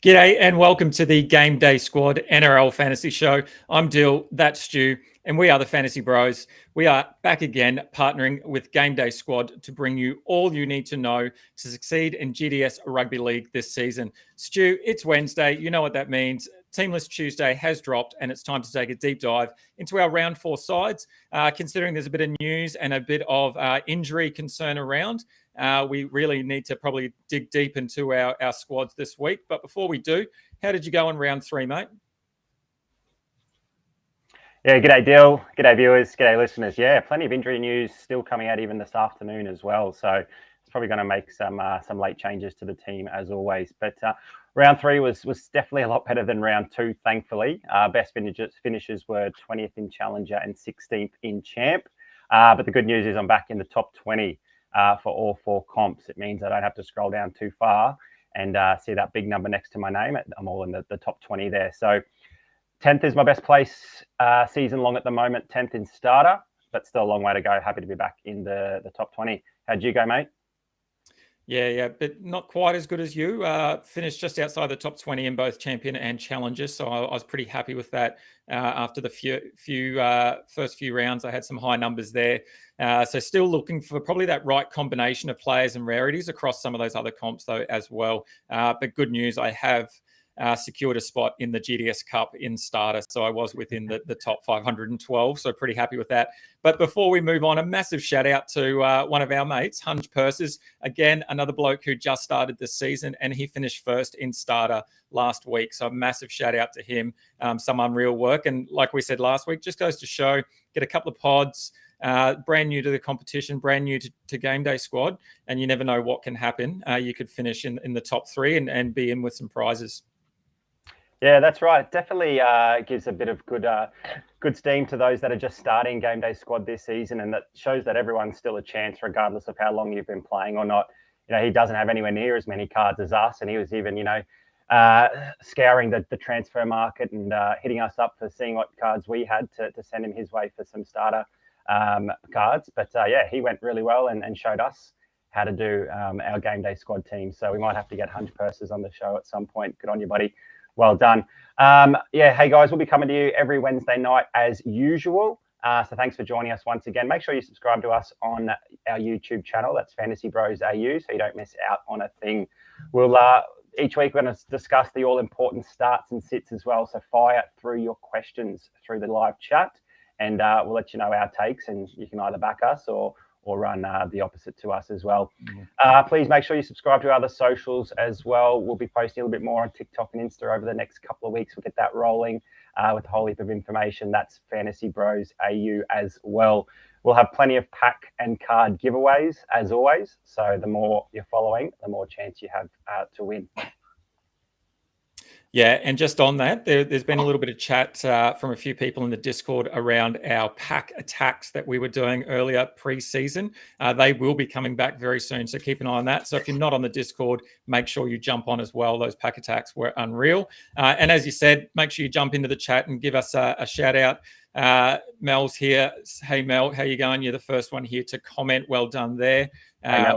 G'day and welcome to the Game Day Squad NRL Fantasy Show. I'm Dill, that's Stu, and we are the Fantasy Bros. We are back again partnering with Game Day Squad to bring you all you need to know to succeed in GDS Rugby League this season. Stu, it's Wednesday. You know what that means. Teamless Tuesday has dropped and it's time to take a deep dive into our round 4 sides. Considering there's a bit of news and a bit of injury concern around, we really need to probably dig deep into our squads this week. But before we do, how did you go in round 3, mate? Yeah, g'day Dill, g'day viewers, g'day listeners. Yeah, plenty of injury news still coming out even this afternoon as well. So it's probably going to make some late changes to the team as always. But round 3 was definitely a lot better than round 2, thankfully. Best finishers were 20th in Challenger and 16th in Champ. But the good news is I'm back in the top 20 for all 4 comps. It means I don't have to scroll down too far and see that big number next to my name. I'm all in the top 20 there. So 10th is my best place season long at the moment, 10th in starter, but still a long way to go. Happy to be back in the top 20. How'd you go, mate? Yeah, but not quite as good as you. Finished just outside the top 20 in both champion and challenger, so I was pretty happy with that. After the first few rounds, I had some high numbers there. So still looking for probably that right combination of players and rarities across some of those other comps though as well. But good news, I have secured a spot in the GDS Cup in starter. So I was within the top 512. So pretty happy with that. But before we move on, a massive shout out to one of our mates, Hunch Purses. Again, another bloke who just started this season and he finished first in starter last week. So a massive shout out to him. Some unreal work. And like we said last week, just goes to show, get a couple of pods, brand new to the competition, brand new to Game Day Squad. And you never know what can happen. You could finish in the top 3 and be in with some prizes. Yeah, that's right. It definitely gives a bit of good steam to those that are just starting Game Day Squad this season, and that shows that everyone's still a chance, regardless of how long you've been playing or not. You know, he doesn't have anywhere near as many cards as us, and he was even, scouring the transfer market and hitting us up for seeing what cards we had to send him his way for some starter cards. But yeah, he went really well and showed us how to do our Game Day Squad team. So we might have to get Hunch Purses on the show at some point. Good on you, buddy. Well done. Yeah, hey guys, we'll be coming to you every Wednesday night as usual. So thanks for joining us once again. Make sure you subscribe to us on our YouTube channel. That's Fantasy Bros AU, so you don't miss out on a thing. We'll each week we're going to discuss the all-important starts and sits as well. So fire through your questions through the live chat, and we'll let you know our takes, and you can either back us or run the opposite to us as well. Please make sure you subscribe to our other socials as well. We'll be posting a little bit more on TikTok and Insta over the next couple of weeks. We'll get that rolling with a whole heap of information. That's Fantasy Bros AU as well. We'll have plenty of pack and card giveaways as always. So the more you're following, the more chance you have to win. Yeah, and just on that, there's been a little bit of chat from a few people in the Discord around our pack attacks that we were doing earlier pre-season. They will be coming back very soon, so keep an eye on that. So if you're not on the Discord, make sure you jump on as well. Those pack attacks were unreal. And as you said, make sure you jump into the chat and give us a shout out. Mel's here. Hey, Mel, how you going? You're the first one here to comment. Well done there.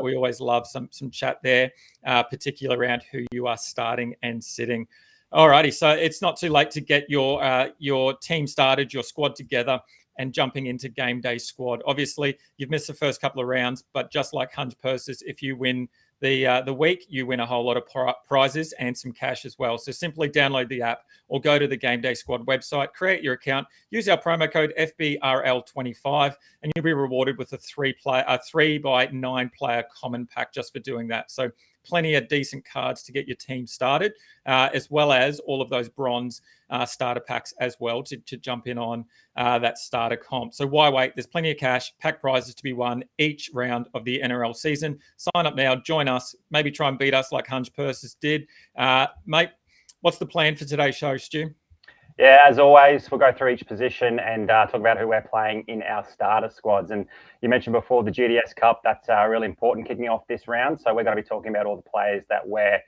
We always love some chat there, particularly around who you are starting and sitting. Alrighty, so it's not too late to get your team started, your squad together, and jumping into Game Day Squad. Obviously, you've missed the first couple of rounds, but just like Hunch Purses, if you win the week, you win a whole lot of prizes and some cash as well. So simply download the app or go to the Game Day Squad website, create your account, use our promo code FBRL25, and you'll be rewarded with a 3x9 player common pack just for doing that. So plenty of decent cards to get your team started, as well as all of those bronze starter packs as well to jump in on that starter comp. So why wait? There's plenty of cash, pack prizes to be won each round of the NRL season. Sign up now, join us, maybe try and beat us like Hunch Purses did. Mate, what's the plan for today's show, Stu? Yeah, as always, we'll go through each position and talk about who we're playing in our starter squads. And you mentioned before the GDS Cup, that's really important kicking off this round. So we're going to be talking about all the players that we're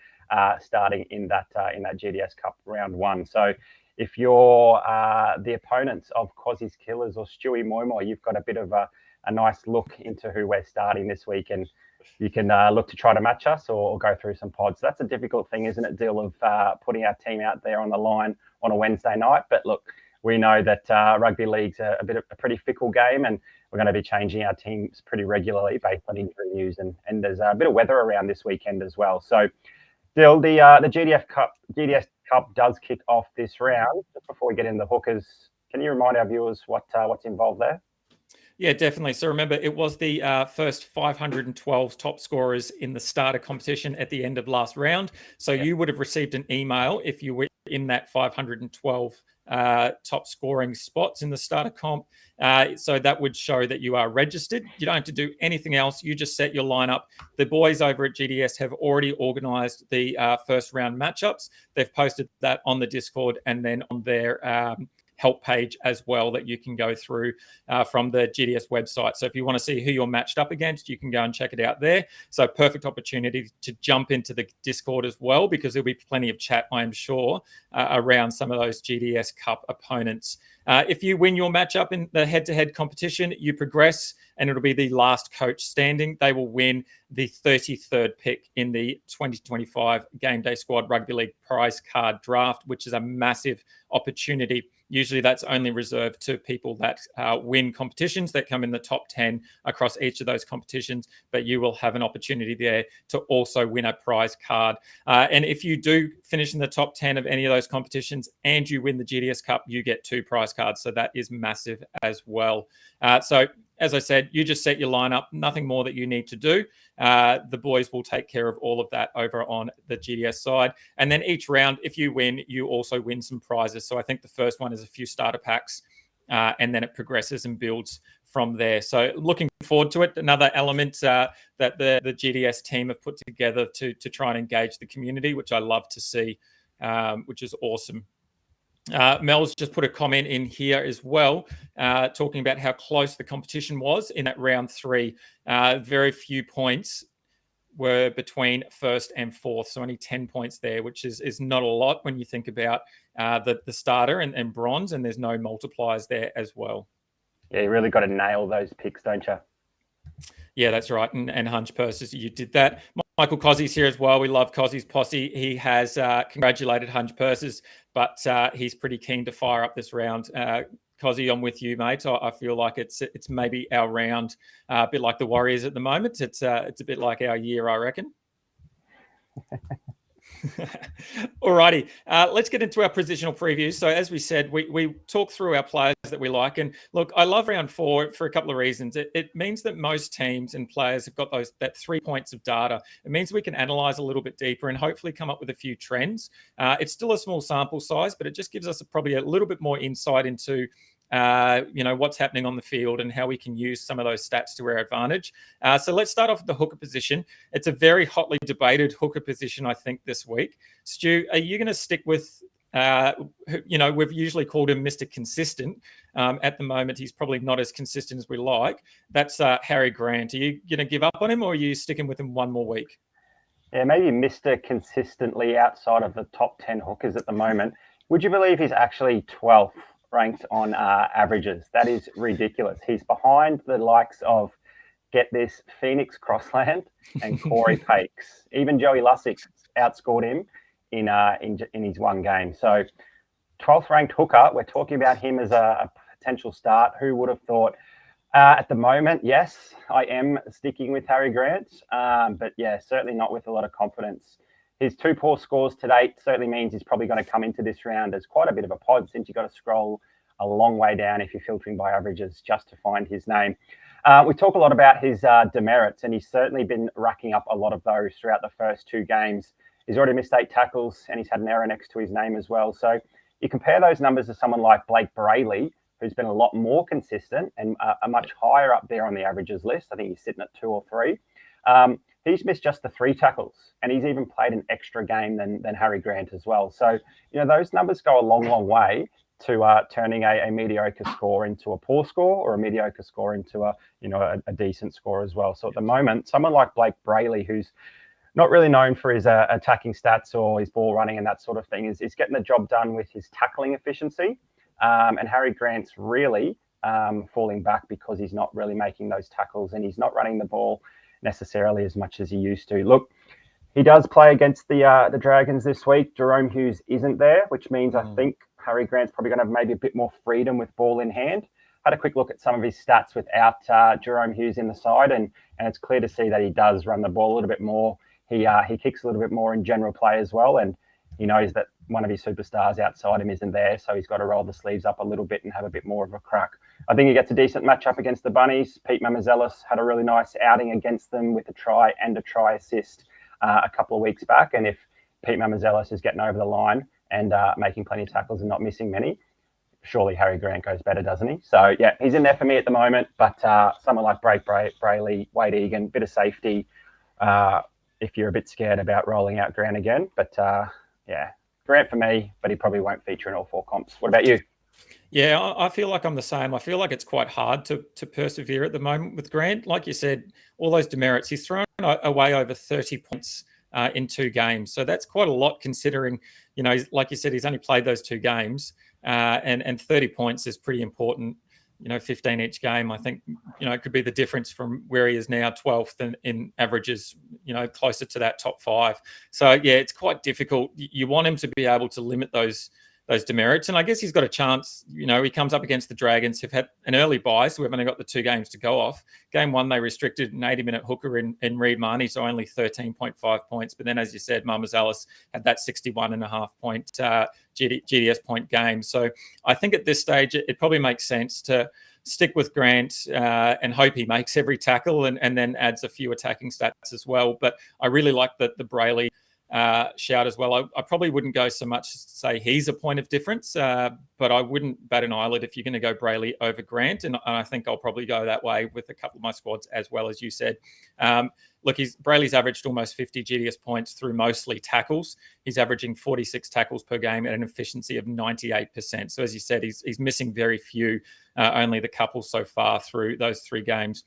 starting in that GDS Cup round 1. So if you're the opponents of Cozzy's Killers or Stewie Moimo, you've got a bit of a nice look into who we're starting this week. And you can look to try to match us or go through some pods. That's a difficult thing, isn't it, Dill, of putting our team out there on the line on a Wednesday night. But look, we know that rugby league's a pretty fickle game, and we're going to be changing our teams pretty regularly based on injury news. And there's a bit of weather around this weekend as well. So, Dill, the GDS Cup does kick off this round. Just before we get into the hookers, can you remind our viewers what's involved there? Yeah, definitely. So remember, it was the first 512 top scorers in the starter competition at the end of last round. So you would have received an email if you were in that 512 top scoring spots in the starter comp. So that would show that you are registered. You don't have to do anything else. You just set your lineup. The boys over at GDS have already organised the first round matchups. They've posted that on the Discord and then on their help page as well that you can go through from the GDS website. So if you want to see who you're matched up against, you can go and check it out there. So perfect opportunity to jump into the Discord as well, because there'll be plenty of chat, I am sure, around some of those GDS Cup opponents. If you win your matchup in the head-to-head competition, you progress, and it'll be the last coach standing. They will win the 33rd pick in the 2025 Game Day Squad Rugby League prize card draft, which is a massive opportunity. Usually that's only reserved to people that win competitions that come in the top 10 across each of those competitions, but you will have an opportunity there to also win a prize card. And if you do finish in the top 10 of any of those competitions and you win the GDS Cup, you get 2 prize cards. So that is massive as well. So as I said, you just set your lineup, nothing more that you need to do. The boys will take care of all of that over on the GDS side. And then each round, if you win, you also win some prizes. So I think the first one is a few starter packs, and then it progresses and builds from there. So looking forward to it. Another element that the GDS team have put together to try and engage the community, which I love to see, which is awesome. Mel's just put a comment in here as well, talking about how close the competition was in that round 3. Very few points were between first and fourth, so only 10 points there, which is not a lot when you think about the starter and bronze, and there's no multipliers there as well. Yeah, you really got to nail those picks, don't you? Yeah, that's right. And Hunch Purses, you did that. Michael Cossey's here as well. We love Cossey's posse. He has congratulated Hunch Purses, but he's pretty keen to fire up this round. Cossey, I'm with you, mate. I feel like it's maybe our round, a bit like the Warriors at the moment. It's a bit like our year, I reckon. Alrighty, let's get into our positional previews. So as we said, we talk through our players that we like. And look, I love round 4 for a couple of reasons. It means that most teams and players have got that 3 points of data. It means we can analyze a little bit deeper and hopefully come up with a few trends. It's still a small sample size, but it just gives us probably a little bit more insight into what's happening on the field and how we can use some of those stats to our advantage. So let's start off with the hooker position. It's a very hotly debated hooker position, I think, this week. Stu, are you going to stick with, we've usually called him Mr. Consistent. At the moment, he's probably not as consistent as we like. That's Harry Grant. Are you going to give up on him, or are you sticking with him one more week? Yeah, maybe Mr. Consistently outside of the top 10 hookers at the moment. Would you believe he's actually 12th? Ranked on averages? That is ridiculous. He's behind the likes of, get this, Phoenix Crossland and Corey Pakes. Even Joey Lussick outscored him in his one game. So 12th ranked hooker, we're talking about him as a potential start. Who would have thought? At the moment, yes, I am sticking with Harry Grant, but yeah, certainly not with a lot of confidence. His 2 poor scores to date certainly means he's probably going to come into this round as quite a bit of a pod, since you've got to scroll a long way down if you're filtering by averages just to find his name. We talk a lot about his demerits, and he's certainly been racking up a lot of those throughout the first 2 games. He's already missed 8 tackles, and he's had an error next to his name as well. So you compare those numbers to someone like Blake Brayley, who's been a lot more consistent and a much higher up there on the averages list. I think he's sitting at 2 or 3. He's missed just the 3 tackles, and he's even played an extra game than Harry Grant as well. So, those numbers go a long, long way to turning a mediocre score into a poor score, or a mediocre score into a decent score as well. So at the moment, someone like Blake Brayley, who's not really known for his attacking stats or his ball running and that sort of thing, is getting the job done with his tackling efficiency. And Harry Grant's really falling back because he's not really making those tackles, and he's not running the ball necessarily as much as he used to. Look, he does play against the Dragons this week. Jerome Hughes isn't there, which means I think Harry Grant's probably going to have maybe a bit more freedom with ball in hand. Had a quick look at some of his stats without Jerome Hughes in the side, and it's clear to see that he does run the ball a little bit more. He kicks a little bit more in general play as well, and he knows that one of his superstars outside him isn't there, so he's got to roll the sleeves up a little bit and have a bit more of a crack. I think he gets a decent matchup against the Bunnies. Pete Mamazelis had a really nice outing against them with a try and a try assist a couple of weeks back, and if Pete Mamazelis is getting over the line and making plenty of tackles and not missing many, surely Harry Grant goes better, doesn't he? So, yeah, he's in there for me at the moment, but someone like Brayley, Wade Egan, bit of safety if you're a bit scared about rolling out Grant again. But, yeah, Grant for me, but he probably won't feature in all 4 comps. What about you? Yeah, I feel like I'm the same. I feel like it's quite hard to persevere at the moment with Grant. Like you said, all those demerits. He's thrown away over 30 points in 2 games. So that's quite a lot considering, like you said, he's only played those 2 games. And 30 points is pretty important. 15 each game. I think, it could be the difference from where he is now, 12th in averages, closer to that top 5. So, yeah, it's quite difficult. You want him to be able to limit those demerits. And I guess he's got a chance. He comes up against the Dragons, who've had an early bye, so we've only got the 2 games to go off. Game 1, they restricted an 80-minute hooker in Reid Marnie, so only 13.5 points. But then, as you said, Mamazelis had that 61.5 point GDS point game. So I think at this stage, it probably makes sense to stick with Grant and hope he makes every tackle and then adds a few attacking stats as well. But I really like the Brayley shout as well. I probably wouldn't go so much to say he's a point of difference, but I wouldn't bat an eyelid if you're going to go Brayley over Grant, and I think I'll probably go that way with a couple of my squads as well, as you said. Look, Brayley's averaged almost 50 GDS points through mostly tackles. He's averaging 46 tackles per game at an efficiency of 98%. So as you said, he's missing very few, only the couple so far through those 3 games.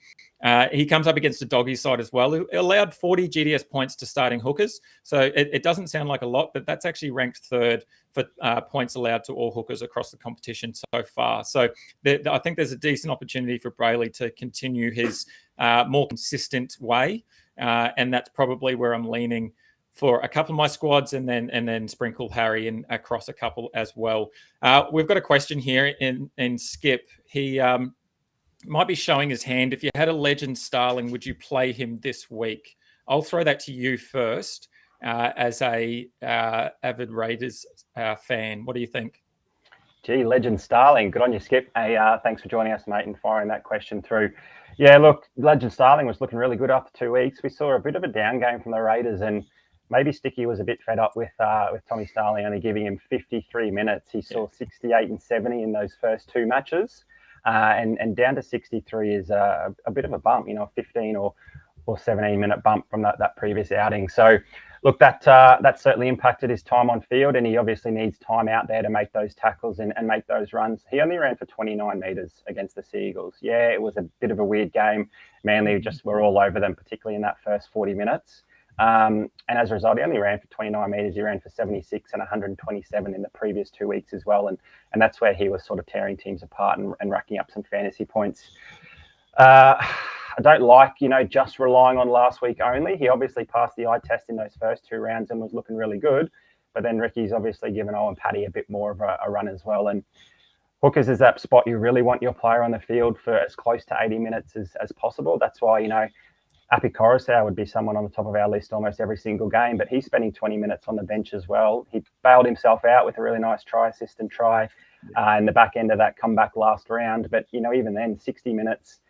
He comes up against a doggy side as well, who allowed 40 GDS points to starting hookers. So it doesn't sound like a lot, but that's actually ranked 3rd for points allowed to all hookers across the competition so far. So I think there's a decent opportunity for Brayley to continue his more consistent way. And that's probably where I'm leaning for a couple of my squads, and then sprinkle Harry in across a couple as well. We've got a question here in Skip. He might be showing his hand. If you had a legend Starling, would you play him this week? I'll throw that to you first as a avid Raiders fan. What do you think? Gee, legend Starling. Good on you, Skip. Hey, thanks for joining us, mate, and firing that question through. Yeah, look, legend Starling was looking really good after 2 weeks. We saw a bit of a down game from the Raiders, and maybe Sticky was a bit fed up with Tommy Starling only giving him 53 minutes. He saw 68 and 70 in those first 2 matches, and down to 63 is a bit of a bump, 15 or 17-minute bump from that previous outing. So, look, that certainly impacted his time on field, and he obviously needs time out there to make those tackles and make those runs. He only ran for 29 metres against the Seagulls. Yeah, it was a bit of a weird game. Manly just were all over them, particularly in that first 40 minutes. And as a result, he only ran for 29 metres. He ran for 76 and 127 in the previous 2 weeks as well. And that's where he was sort of tearing teams apart and racking up some fantasy points. I don't like, just relying on last week only. He obviously passed the eye test in those first 2 rounds and was looking really good. But then Ricky's obviously given Owen Paddy a bit more of a run as well. And hookers is that spot you really want your player on the field for as close to 80 minutes as possible. That's why, Api Coruscant would be someone on the top of our list almost every single game, but he's spending 20 minutes on the bench as well. He bailed himself out with a really nice try assist and try in the back end of that comeback last round. But, even then, 60 minutes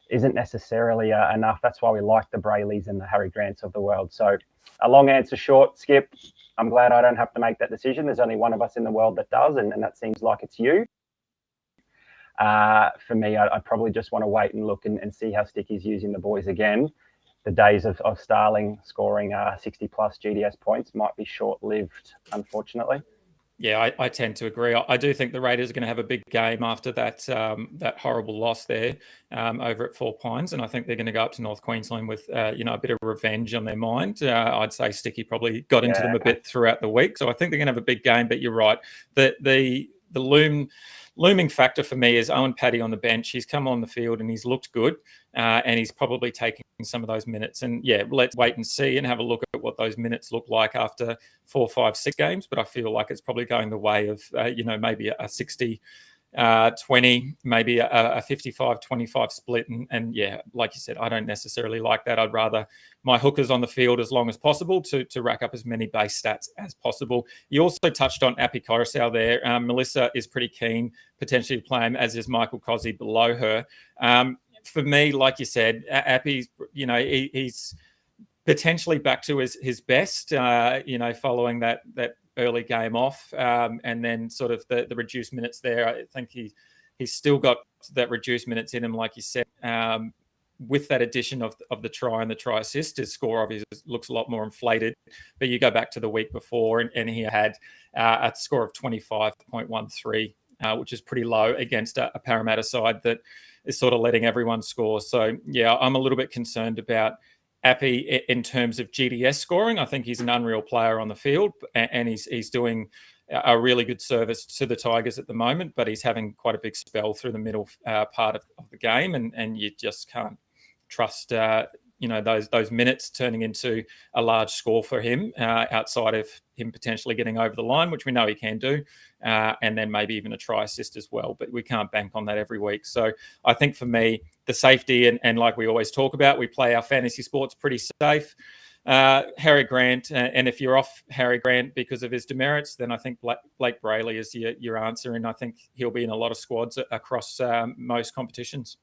isn't necessarily enough. That's why we like the Brayleys and the Harry Grants of the world. So a long answer short, Skip. I'm glad I don't have to make that decision. There's only one of us in the world that does, and that seems like it's you. For me, I'd probably just want to wait and look and see how Sticky's using the boys again. The days of Starling scoring 60-plus GDS points might be short-lived, unfortunately. Yeah, I tend to agree. I do think the Raiders are going to have a big game after that horrible loss there over at Four Pines, and I think they're going to go up to North Queensland with a bit of revenge on their mind. I'd say Sticky probably got into them a bit throughout the week, so I think they're going to have a big game. But you're right, the loom looming factor for me is Owen Paddy on the bench. He's come on the field and he's looked good, and he's probably taking some of those minutes. And yeah, let's wait and see and have a look at what those minutes look like after 4, 5, 6 games. But I feel like it's probably going the way of, maybe a 60 20, maybe a 55-25 split. And yeah, like you said, I don't necessarily like that. I'd rather my hookers on the field as long as possible to rack up as many base stats as possible. You also touched on Api Coruscant there. Melissa is pretty keen potentially to play him, as is Michael Cozzi below her. For me, like you said, Api's, he's potentially back to his best, following that early game off, and then sort of the reduced minutes there. I think he's still got that reduced minutes in him, like you said. With that addition of the try and the try assist, his score obviously looks a lot more inflated. But you go back to the week before, and he had a score of 25.13, which is pretty low against a Parramatta side that is sort of letting everyone score. So yeah, I'm a little bit concerned about Api in terms of GDS scoring. I think he's an unreal player on the field, and he's doing a really good service to the Tigers at the moment, but he's having quite a big spell through the middle part of the game, and you just can't trust those minutes turning into a large score for him, outside of him potentially getting over the line, which we know he can do, and then maybe even a try assist as well. But we can't bank on that every week. So I think for me, the safety, and like we always talk about, we play our fantasy sports pretty safe. Harry Grant, and if you're off Harry Grant because of his demerits, then I think Blake Brayley is your answer, and I think he'll be in a lot of squads across most competitions.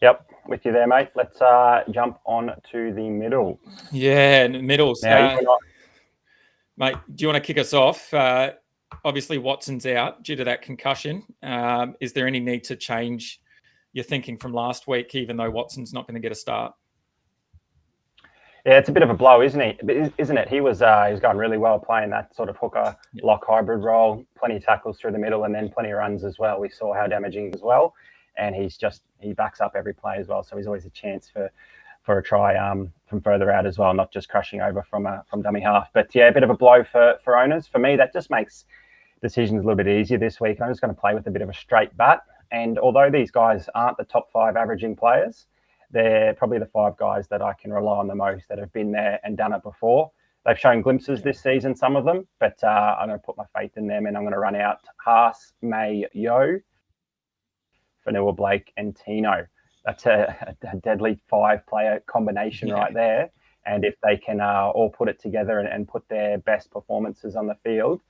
Yep, with you there, mate. Let's jump on to the middle. Yeah, middles. Now, mate, do you want to kick us off? Obviously, Watson's out due to that concussion. Is there any need to change your thinking from last week, even though Watson's not going to get a start? Yeah, it's a bit of a blow, isn't it? He was going really well playing that sort of hooker lock hybrid role, plenty of tackles through the middle, and then plenty of runs as well. We saw how damaging as well, and he backs up every play as well. So he's always a chance for a try from further out as well, not just crushing over from dummy half. But yeah, a bit of a blow for owners. For me, that just makes decisions a little bit easier this week. I'm just going to play with a bit of a straight bat. And although these guys aren't the top 5 averaging players, they're probably the 5 guys that I can rely on the most, that have been there and done it before. They've shown glimpses this season, some of them, but I'm going to put my faith in them, and I'm going to run out Haas, May, Yo, Fanua Blake, and Tino. That's a deadly 5-player combination right there. And if they can all put it together and put their best performances on the field,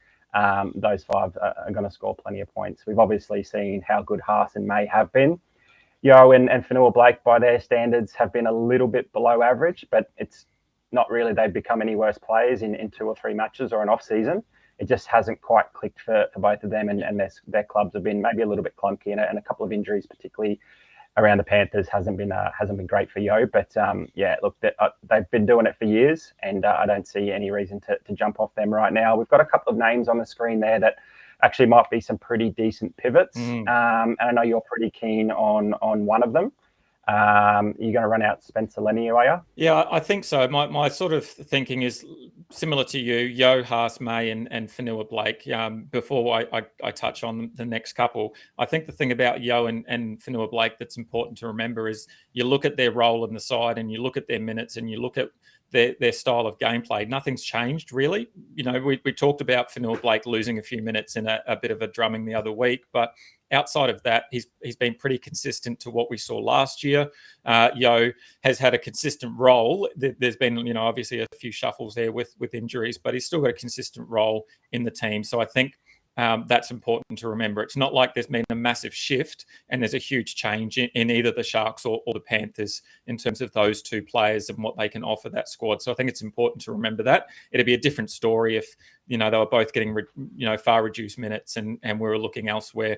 those 5 are going to score plenty of points. We've obviously seen how good Haas and May have been. Yo and Fanua Blake, by their standards, have been a little bit below average, but it's not really they've become any worse players in 2 or 3 matches or an off-season. It just hasn't quite clicked for both of them, and their clubs have been maybe a little bit clunky, and a couple of injuries, particularly around the Panthers, hasn't been great for Yo. But look, they've been doing it for years, and I don't see any reason to jump off them right now. We've got a couple of names on the screen there that actually might be some pretty decent pivots, and I know you're pretty keen on one of them. You're going to run out Spencer Leniu, are you? Yeah, I think so. My sort of thinking is similar to you, Yo, Haas, May, and Fanua Blake. Before I touch on the next couple, I think the thing about Yo and Fanua Blake that's important to remember is you look at their role in the side, and you look at their minutes, and you look at their style of gameplay. Nothing's changed, really. We talked about Fanua Blake losing a few minutes in a bit of a drumming the other week, but outside of that, he's been pretty consistent to what we saw last year. Yo has had a consistent role. There's been, obviously a few shuffles there with injuries, but he's still got a consistent role in the team. So I think that's important to remember. It's not like there's been a massive shift and there's a huge change in either the Sharks or the Panthers in terms of those 2 players and what they can offer that squad. So I think it's important to remember that. It'd be a different story if, they were both getting, far reduced minutes and we were looking elsewhere.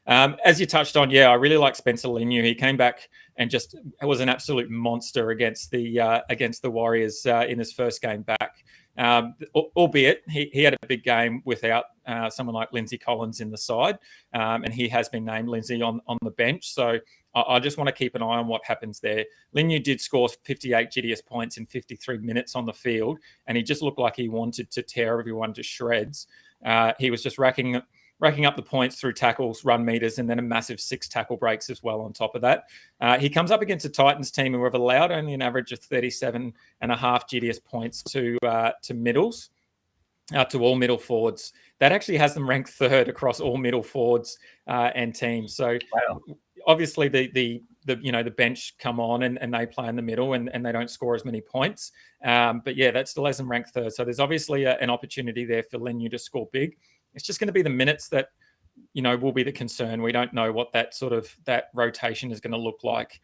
As you touched on, I really like Spencer Leniu. He came back and just was an absolute monster against the Warriors in his first game back. Albeit he had a big game without someone like Lindsay Collins in the side, and he has been named Lindsay on the bench. So I just want to keep an eye on what happens there. Leniu did score 58 GDS points in 53 minutes on the field, and he just looked like he wanted to tear everyone to shreds. He was just racking racking up the points through tackles, run meters, and then a massive 6 tackle breaks as well on top of that. He comes up against a Titans team who have allowed only an average of 37.5 GDS points to middles. To all middle forwards. That actually has them ranked 3rd across all middle forwards and teams. So obviously the bench come on and they play in the middle and they don't score as many points. But yeah, that still has them ranked 3rd. So there's obviously an opportunity there for Lenu to score big. It's just going to be the minutes that will be the concern. We don't know what that rotation is going to look like.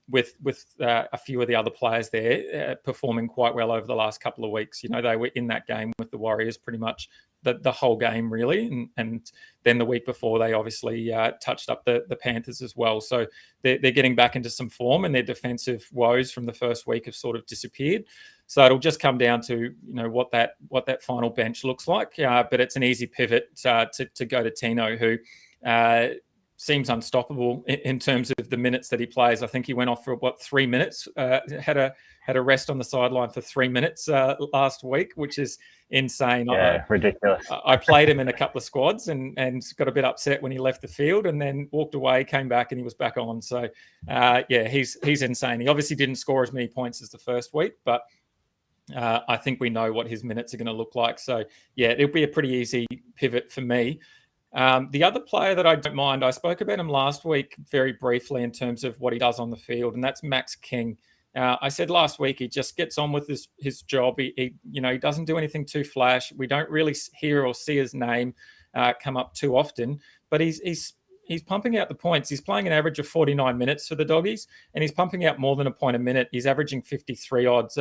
With a few of the other players there performing quite well over the last couple of weeks. They were in that game with the Warriors pretty much the whole game, really. And then the week before, they obviously touched up the Panthers as well. So they're getting back into some form, and their defensive woes from the first week have sort of disappeared. So it'll just come down to what that final bench looks like. But it's an easy pivot to go to Tino, who seems unstoppable in terms of the minutes that he plays. I think he went off for 3 minutes, had a rest on the sideline for 3 minutes last week, which is insane. Yeah, ridiculous. I played him in a couple of squads and got a bit upset when he left the field, and then walked away, came back, and he was back on. So he's insane. He obviously didn't score as many points as the first week, but I think we know what his minutes are going to look like. So yeah, it'll be a pretty easy pivot for me. The other player that I don't mind, I spoke about him last week very briefly in terms of what he does on the field, and that's Max King. I said last week he just gets on with his job. He doesn't do anything too flash. We don't really hear or see his name come up too often, but he's pumping out the points. He's playing an average of 49 minutes for the Doggies, and he's pumping out more than a point a minute. He's averaging 53 odds,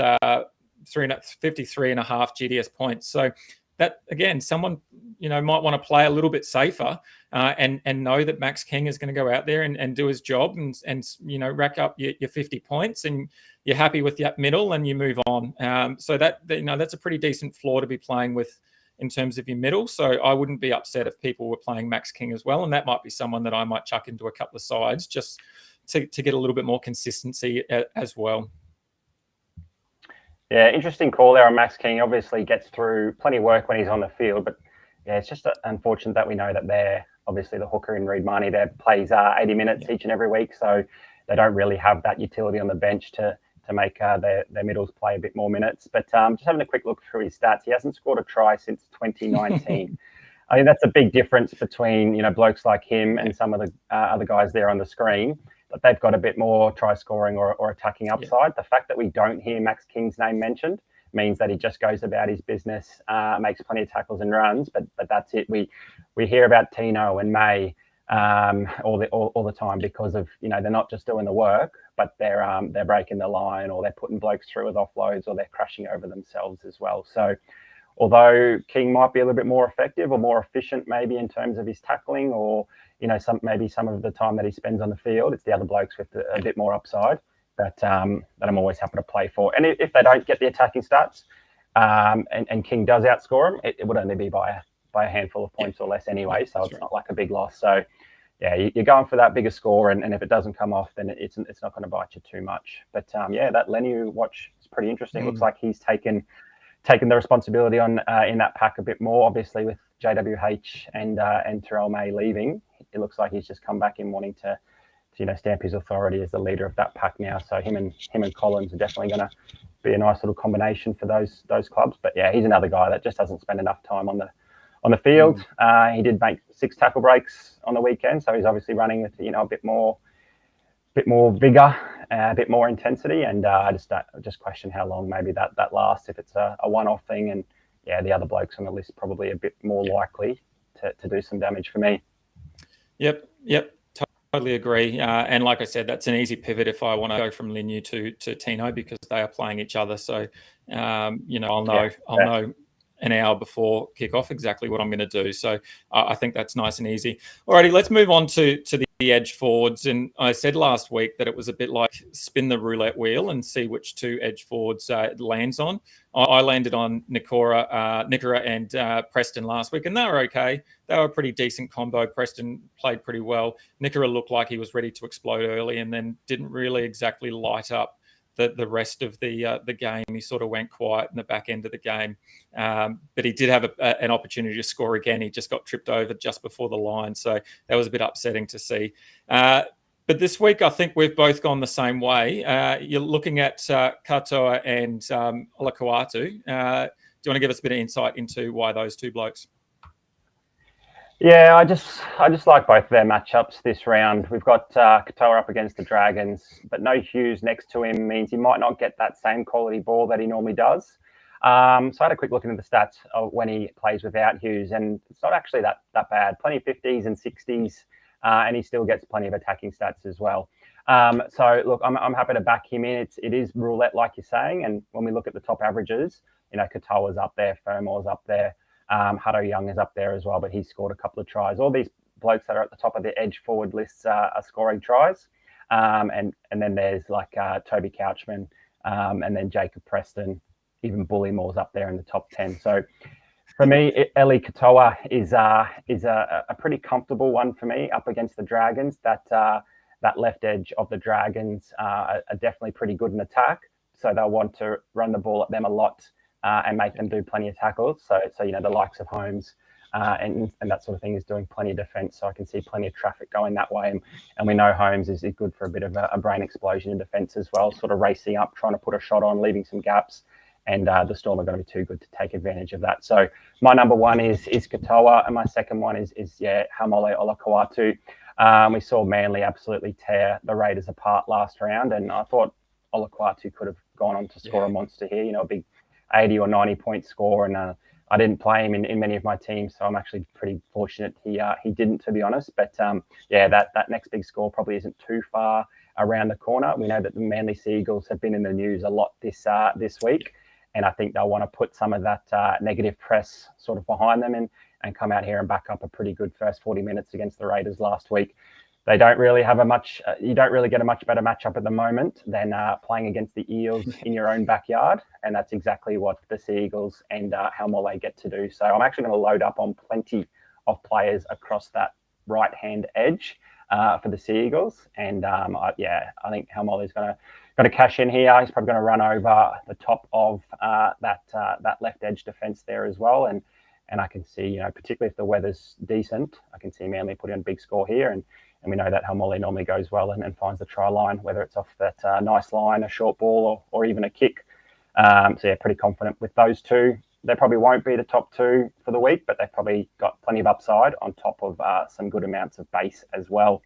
53 and a half GDS points. So that, again, someone might want to play a little bit safer and know that Max King is going to go out there and do his job and rack up your 50 points, and you're happy with that middle and you move on. So that's a pretty decent floor to be playing with in terms of your middle. So I wouldn't be upset if people were playing Max King as well, and that might be someone that I might chuck into a couple of sides just to get a little bit more consistency as well. Yeah, interesting call there on Max King. Obviously gets through plenty of work when he's on the field, but yeah, it's just unfortunate that we know that they're obviously the hooker in Reid Marnie there plays 80 minutes each and every week, so they don't really have that utility on the bench to make their middles play a bit more minutes. But just having a quick look through his stats, he hasn't scored a try since 2019. I think that's a big difference between blokes like him and some of the other guys there on the screen. But they've got a bit more try scoring or attacking upside. Yeah. The fact that we don't hear Max King's name mentioned means that he just goes about his business, makes plenty of tackles and runs, but that's it. We hear about Tino and May all the time because of they're not just doing the work, but they're breaking the line, or they're putting blokes through with offloads, or they're crashing over themselves as well. So although King might be a little bit more effective or more efficient maybe in terms of his tackling, or some of the time that he spends on the field, it's the other blokes with a bit more upside that I'm always happy to play for. And if they don't get the attacking stats and King does outscore them, it would only be by a handful of points or less anyway, so it's not like a big loss. So yeah, you're going for that bigger score, and if it doesn't come off, then it's not going to bite you too much. But that Lenu watch is pretty interesting. Looks like he's taken the responsibility on in that pack a bit more, obviously with JWH and Terrell May leaving. It looks like he's just come back in wanting to stamp his authority as the leader of that pack now. So him and Collins are definitely going to be a nice little combination for those clubs. But yeah, he's another guy that just hasn't spent enough time on the field. He did make 6 tackle breaks on the weekend, so he's obviously running with a bit more vigor, a bit more intensity, and I just question how long maybe that lasts, if it's a one-off thing. And yeah, the other blokes on the list probably a bit more likely to do some damage for me. Yep. Totally agree. And like I said, that's an easy pivot if I want to go from Linu to Tino, because they are playing each other. So, I'll know an hour before kickoff exactly what I'm going to do. So I think that's nice and easy. Alrighty, let's move on to the edge forwards. And I said last week that it was a bit like spin the roulette wheel and see which 2 edge forwards it lands on. I landed on Nikora and Preston last week, and they were okay. They were a pretty decent combo. Preston played pretty well. Nikora looked like he was ready to explode early, and then didn't really exactly light up the rest of the game. He sort of went quiet in the back end of the game, but he did have an opportunity to score again. He just got tripped over just before the line, so that was a bit upsetting to see. But this week, I think we've both gone the same way. You're looking at Katoa and Olakau'atu. Do you want to give us a bit of insight into why those two blokes? Yeah, I just like both of their matchups this round. We've got Katoa up against the Dragons, but no Hughes next to him means he might not get that same quality ball that he normally does. So I had a quick look into the stats of when he plays without Hughes, and it's not actually that bad. Plenty of 50s and 60s, and he still gets plenty of attacking stats as well. So look, I'm happy to back him in. It is roulette, like you're saying, and when we look at the top averages, Katoa's up there, Fermor's up there. Hutto Young is up there as well, but he's scored a couple of tries. All these blokes that are at the top of the edge forward lists are scoring tries. And then there's like Toby Couchman, and then Jacob Preston, even Bullimore's up there in the top 10. So for me, Eli Katoa is a pretty comfortable one for me up against the Dragons. That left edge of the Dragons are definitely pretty good in attack. So they'll want to run the ball at them a lot. And make them do plenty of tackles. So the likes of Holmes and that sort of thing is doing plenty of defence. So I can see plenty of traffic going that way. And we know Holmes is good for a bit of a brain explosion in defence as well, sort of racing up, trying to put a shot on, leaving some gaps. And the Storm are going to be too good to take advantage of that. So my number one is Katoa, and my second one is Haumole Olakau'atu. We saw Manly absolutely tear the Raiders apart last round, and I thought Olakau'atu could have gone on to score a monster here. A big 80 or 90 point score, and I didn't play him in many of my teams, so I'm actually pretty fortunate he didn't, to be honest. But that next big score probably isn't too far around the corner. We know that the Manly Seagulls have been in the news a lot this week, and I think they'll want to put some of that negative press sort of behind them and come out here and back up a pretty good first 40 minutes against the Raiders last week. They don't really have you don't really get a much better matchup at the moment than playing against the Eels in your own backyard. And that's exactly what the Seagulls and Haumole get to do. So I'm actually going to load up on plenty of players across that right-hand edge for the Seagulls. And I think Haumole's going to cash in here. He's probably going to run over the top of that left edge defence there as well. And I can see, particularly if the weather's decent, I can see Manly putting on a big score here. And we know that Haumole normally goes well and finds the try line, whether it's off that nice line, a short ball, or even a kick. Pretty confident with those two. They probably won't be the top two for the week, but they've probably got plenty of upside on top of some good amounts of base as well.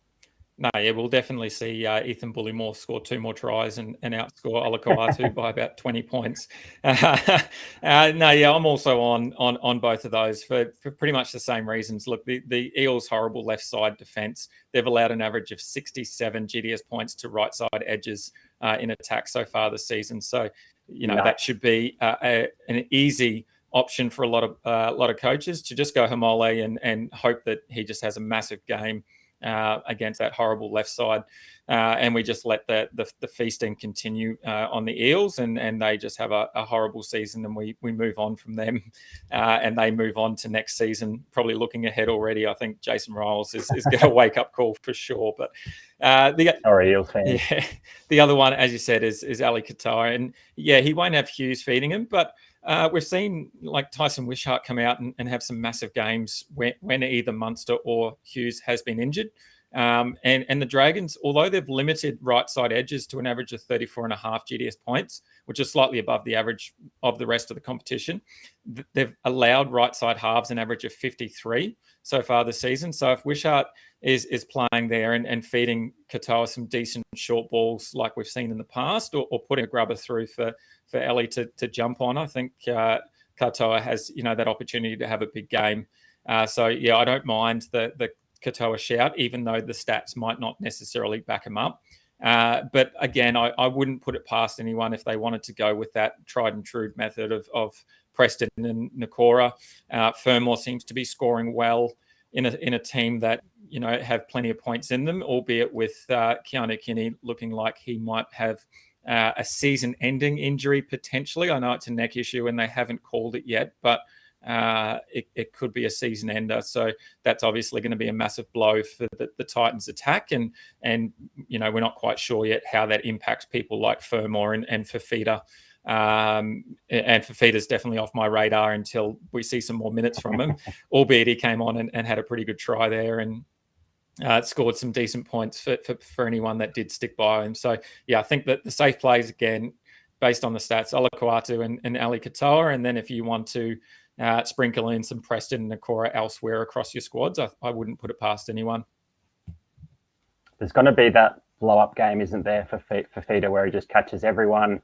No, yeah, we'll definitely see Ethan Bullimore score 2 more tries and outscore Olakau'atu by about 20 points. I'm also on both of those for pretty much the same reasons. Look, the Eels' horrible left side defence, they've allowed an average of 67 GDS points to right side edges in attack so far this season. So, that should be an easy option for a lot of coaches to just go Haumole and hope that he just has a massive game against that horrible left side, and we just let the feasting continue on the Eels, and they just have a horrible season, and we move on from them, and they move on to next season, probably looking ahead already. I think Jason Riles is going to wake up call for sure. But Eels fan. Yeah, the other one, as you said, is Ali Katoa, and he won't have Hughes feeding him, but we've seen like Tyson Wishart come out and have some massive games when either Munster or Hughes has been injured. And the Dragons, although they've limited right side edges to an average of 34.5 GDS points, which is slightly above the average of the rest of the competition, they've allowed right side halves an average of 53 so far this season. So if Wishart is playing there and feeding Katoa some decent short balls like we've seen in the past, or putting a grubber through for Ellie to jump on, I think Katoa has that opportunity to have a big game. I don't mind the Katoa shout, even though the stats might not necessarily back him up. But again, I wouldn't put it past anyone if they wanted to go with that tried and true method of Preston and Nakora. Fermor seems to be scoring well in a team that have plenty of points in them, albeit with Keanu Kinney looking like he might have a season-ending injury potentially. I know it's a neck issue and they haven't called it yet, but it could be a season ender. So that's obviously going to be a massive blow for the Titans' attack. And we're not quite sure yet how that impacts people like Fermor and Fafita. And Fafita's definitely off my radar until we see some more minutes from him, albeit he came on and had a pretty good try there and scored some decent points for anyone that did stick by him. So, yeah, I think that the safe plays, again, based on the stats, Olakuatu and Ali Katoa. And then if you want to sprinkle in some Preston and Nakora elsewhere across your squads, I wouldn't put it past anyone. There's going to be that blow-up game, isn't there, for Fafita, where he just catches everyone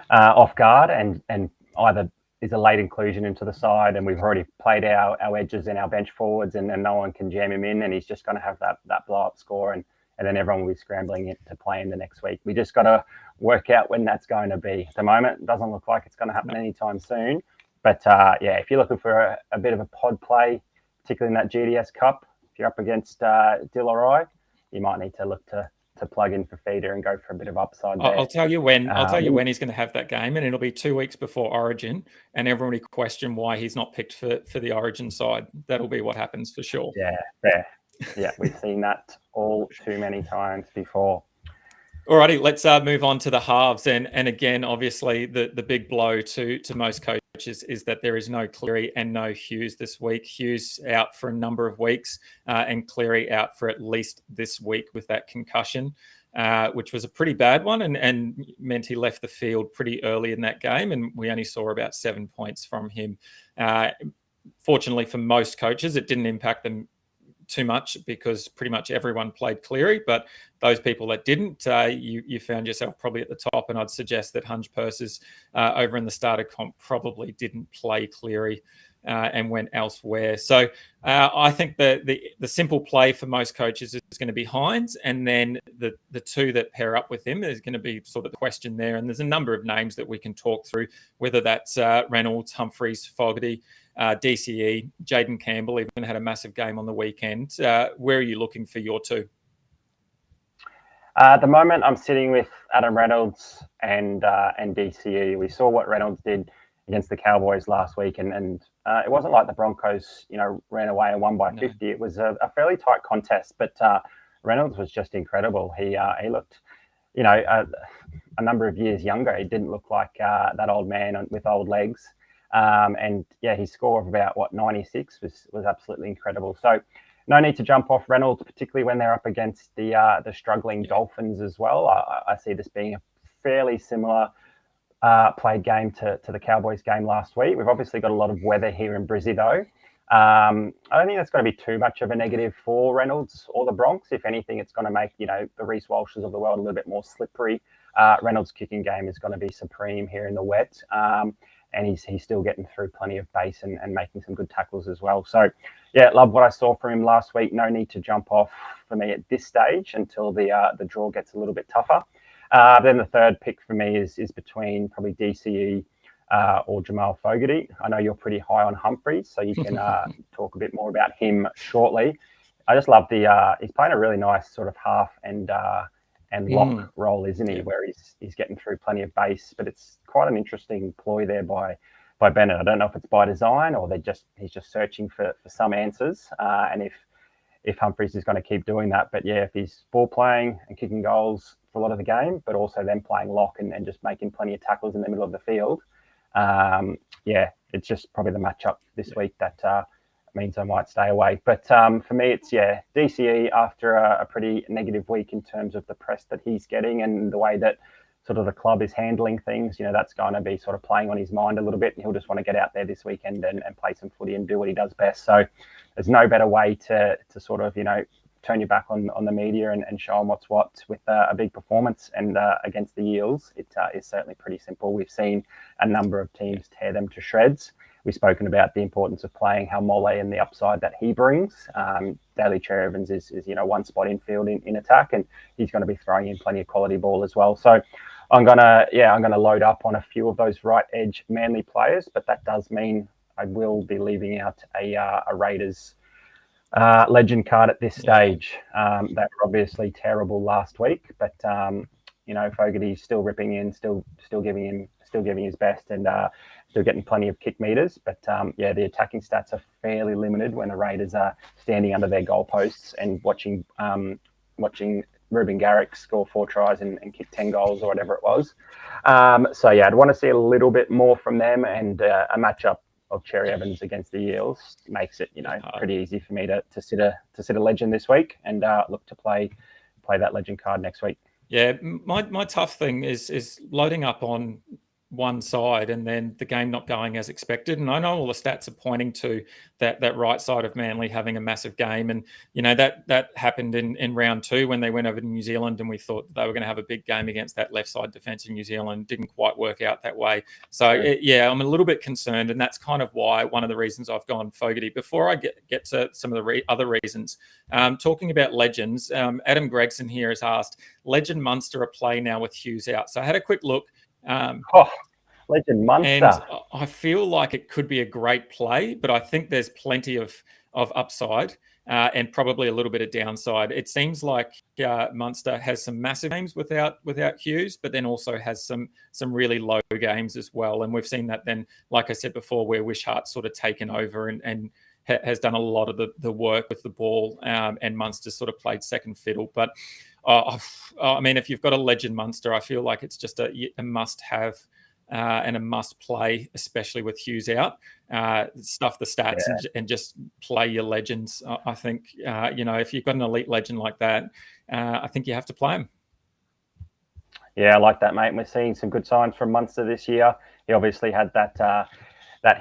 off guard and either is a late inclusion into the side, and we've already played our edges and our bench forwards, and no one can jam him in, and he's just going to have that blow-up score, and then everyone will be scrambling it to play in the next week. We just got to work out when that's going to be. At the moment, it doesn't look like it's going to happen anytime soon. But, if you're looking for a bit of a pod play, particularly in that GDS Cup, if you're up against Dill or I, you might need to look to plug in for Feeder and go for a bit of upside there. I'll tell you when. I'll tell you when he's going to have that game, and it'll be 2 weeks before Origin, and everyone will question why he's not picked for the Origin side. That'll be what happens for sure. Yeah, fair. Yeah, we've seen that all too many times before. Alrighty, let's move on to the halves, and again, obviously, the big blow to most coaches is that there is no Cleary and no Hughes this week. Hughes out for a number of weeks, and Cleary out for at least this week with that concussion, which was a pretty bad one, and meant he left the field pretty early in that game, and we only saw about 7 points from him. Fortunately for most coaches, it didn't impact them too much because pretty much everyone played Cleary, but those people that didn't, you found yourself probably at the top, and I'd suggest that Hunge Purses over in the starter comp probably didn't play Cleary and went elsewhere. So I think the simple play for most coaches is going to be Hines, and then the two that pair up with him is going to be sort of the question there, and there's a number of names that we can talk through, whether that's Reynolds, Humphreys, Fogarty, DCE, Jaden Campbell even had a massive game on the weekend. Where are you looking for your two? At the moment, I'm sitting with Adam Reynolds and DCE. We saw what Reynolds did against the Cowboys last week, and it wasn't like the Broncos, ran away and won by 50. It was a fairly tight contest, but Reynolds was just incredible. He looked, a number of years younger. He didn't look like that old man with old legs. His score of about 96 was absolutely incredible. So no need to jump off Reynolds, particularly when they're up against the struggling Dolphins as well. I see this being a fairly similar played game to the Cowboys game last week. We've obviously got a lot of weather here in Brizzy though. I don't think that's going to be too much of a negative for Reynolds or the Bronx. If anything, it's going to make, the Reece Walshes of the world a little bit more slippery. Reynolds' kicking game is going to be supreme here in the wet. And he's still getting through plenty of base and making some good tackles as well. So, love what I saw from him last week. No need to jump off for me at this stage until the draw gets a little bit tougher. Then the third pick for me is between probably DCE or Jamal Fogarty. I know you're pretty high on Humphreys, so you can talk a bit more about him shortly. I just love he's playing a really nice sort of half and lock role, isn't he? Where he's getting through plenty of base, but it's quite an interesting ploy there by Bennett. I don't know if it's by design or he's just searching for some answers. And if Humphreys is going to keep doing that, but if he's ball playing and kicking goals for a lot of the game, but also then playing lock and just making plenty of tackles in the middle of the field, it's just probably the matchup this week that means I might stay away. But for me, it's DCE after a pretty negative week in terms of the press that he's getting and the way that sort of the club is handling things. That's going to be sort of playing on his mind a little bit, and he'll just want to get out there this weekend and play some footy and do what he does best. So there's no better way to sort of turn your back on the media and show them what's what with a big performance. And against the Eels, it is certainly pretty simple. We've seen a number of teams tear them to shreds. We've spoken about the importance of playing Haumole and the upside that he brings. Daly Cherry Evans is one spot in field in attack, and he's going to be throwing in plenty of quality ball as well. So I'm gonna load up on a few of those right edge Manly players, but that does mean I will be leaving out a Raiders legend card at this stage. They were obviously terrible last week, but Fogarty's still ripping in, still giving him still giving his best and still getting plenty of kick meters. But the attacking stats are fairly limited when the Raiders are standing under their goalposts and watching Ruben Garrick score 4 tries and kick 10 goals or whatever it was. I'd want to see a little bit more from them, and a matchup of Cherry Evans against the Eels makes it, pretty easy for me to sit a legend this week and look to play that legend card next week. Yeah, my tough thing is loading up on one side and then the game not going as expected. And I know all the stats are pointing to that right side of Manly having a massive game. And, that happened in round 2 when they went over to New Zealand, and we thought they were going to have a big game against that left side defence in New Zealand. Didn't quite work out that way. So, I'm a little bit concerned. And that's kind of why one of the reasons I've gone Fogarty. Before I get to some of the other reasons, talking about legends, Adam Gregson here has asked, Legend Munster a play now with Hughes out. So I had a quick look. Legend Munster. And I feel like it could be a great play, but I think there's plenty of upside and probably a little bit of downside. It seems like Munster has some massive games without Hughes, but then also has some really low games as well. And we've seen that then, like I said before, where Wishart's sort of taken over and has done a lot of the work with the ball, and Munster's sort of played second fiddle. But if you've got a Legend Munster, I feel like it's just a must-have and a must-play, especially with Hughes out. Stuff the stats and just play your legends. I think, if you've got an elite legend like that, I think you have to play him. Yeah, I like that, mate. We're seeing some good signs from Munster this year. He obviously had that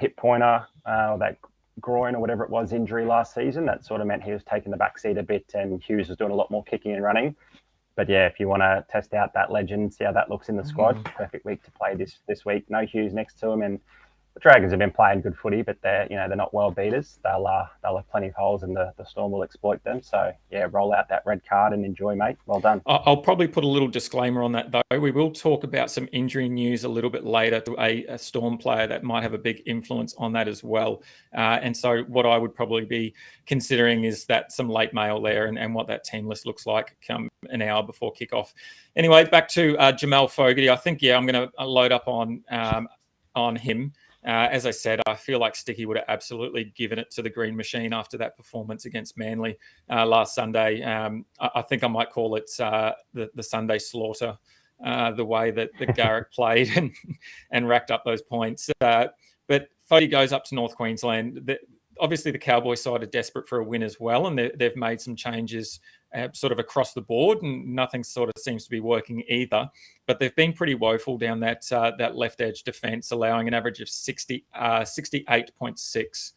hip pointer, or that groin or whatever it was injury last season. That sort of meant he was taking the back seat a bit, and Hughes was doing a lot more kicking and running. But if you want to test out that legend, see how that looks in the squad, perfect week to play this week. No Hughes next to him, and the Dragons have been playing good footy, but they're not world beaters. They'll have plenty of holes, and the Storm will exploit them. So roll out that red card and enjoy, mate. Well done. I'll probably put a little disclaimer on that, though. We will talk about some injury news a little bit later to a Storm player that might have a big influence on that as well. And so what I would probably be considering is that some late mail there and what that team list looks like come an hour before kickoff. Anyway, back to Jamal Fogarty. I think I'm going to load up on him. As I said, I feel like Sticky would have absolutely given it to the Green Machine after that performance against Manly last Sunday. I think I might call it the Sunday slaughter, the way that Garrick played and racked up those points. But Fogarty goes up to North Queensland. Obviously, the Cowboys side are desperate for a win as well, and they've made some changes sort of across the board, and nothing sort of seems to be working either. But they've been pretty woeful down that left edge defence, allowing an average of 68.6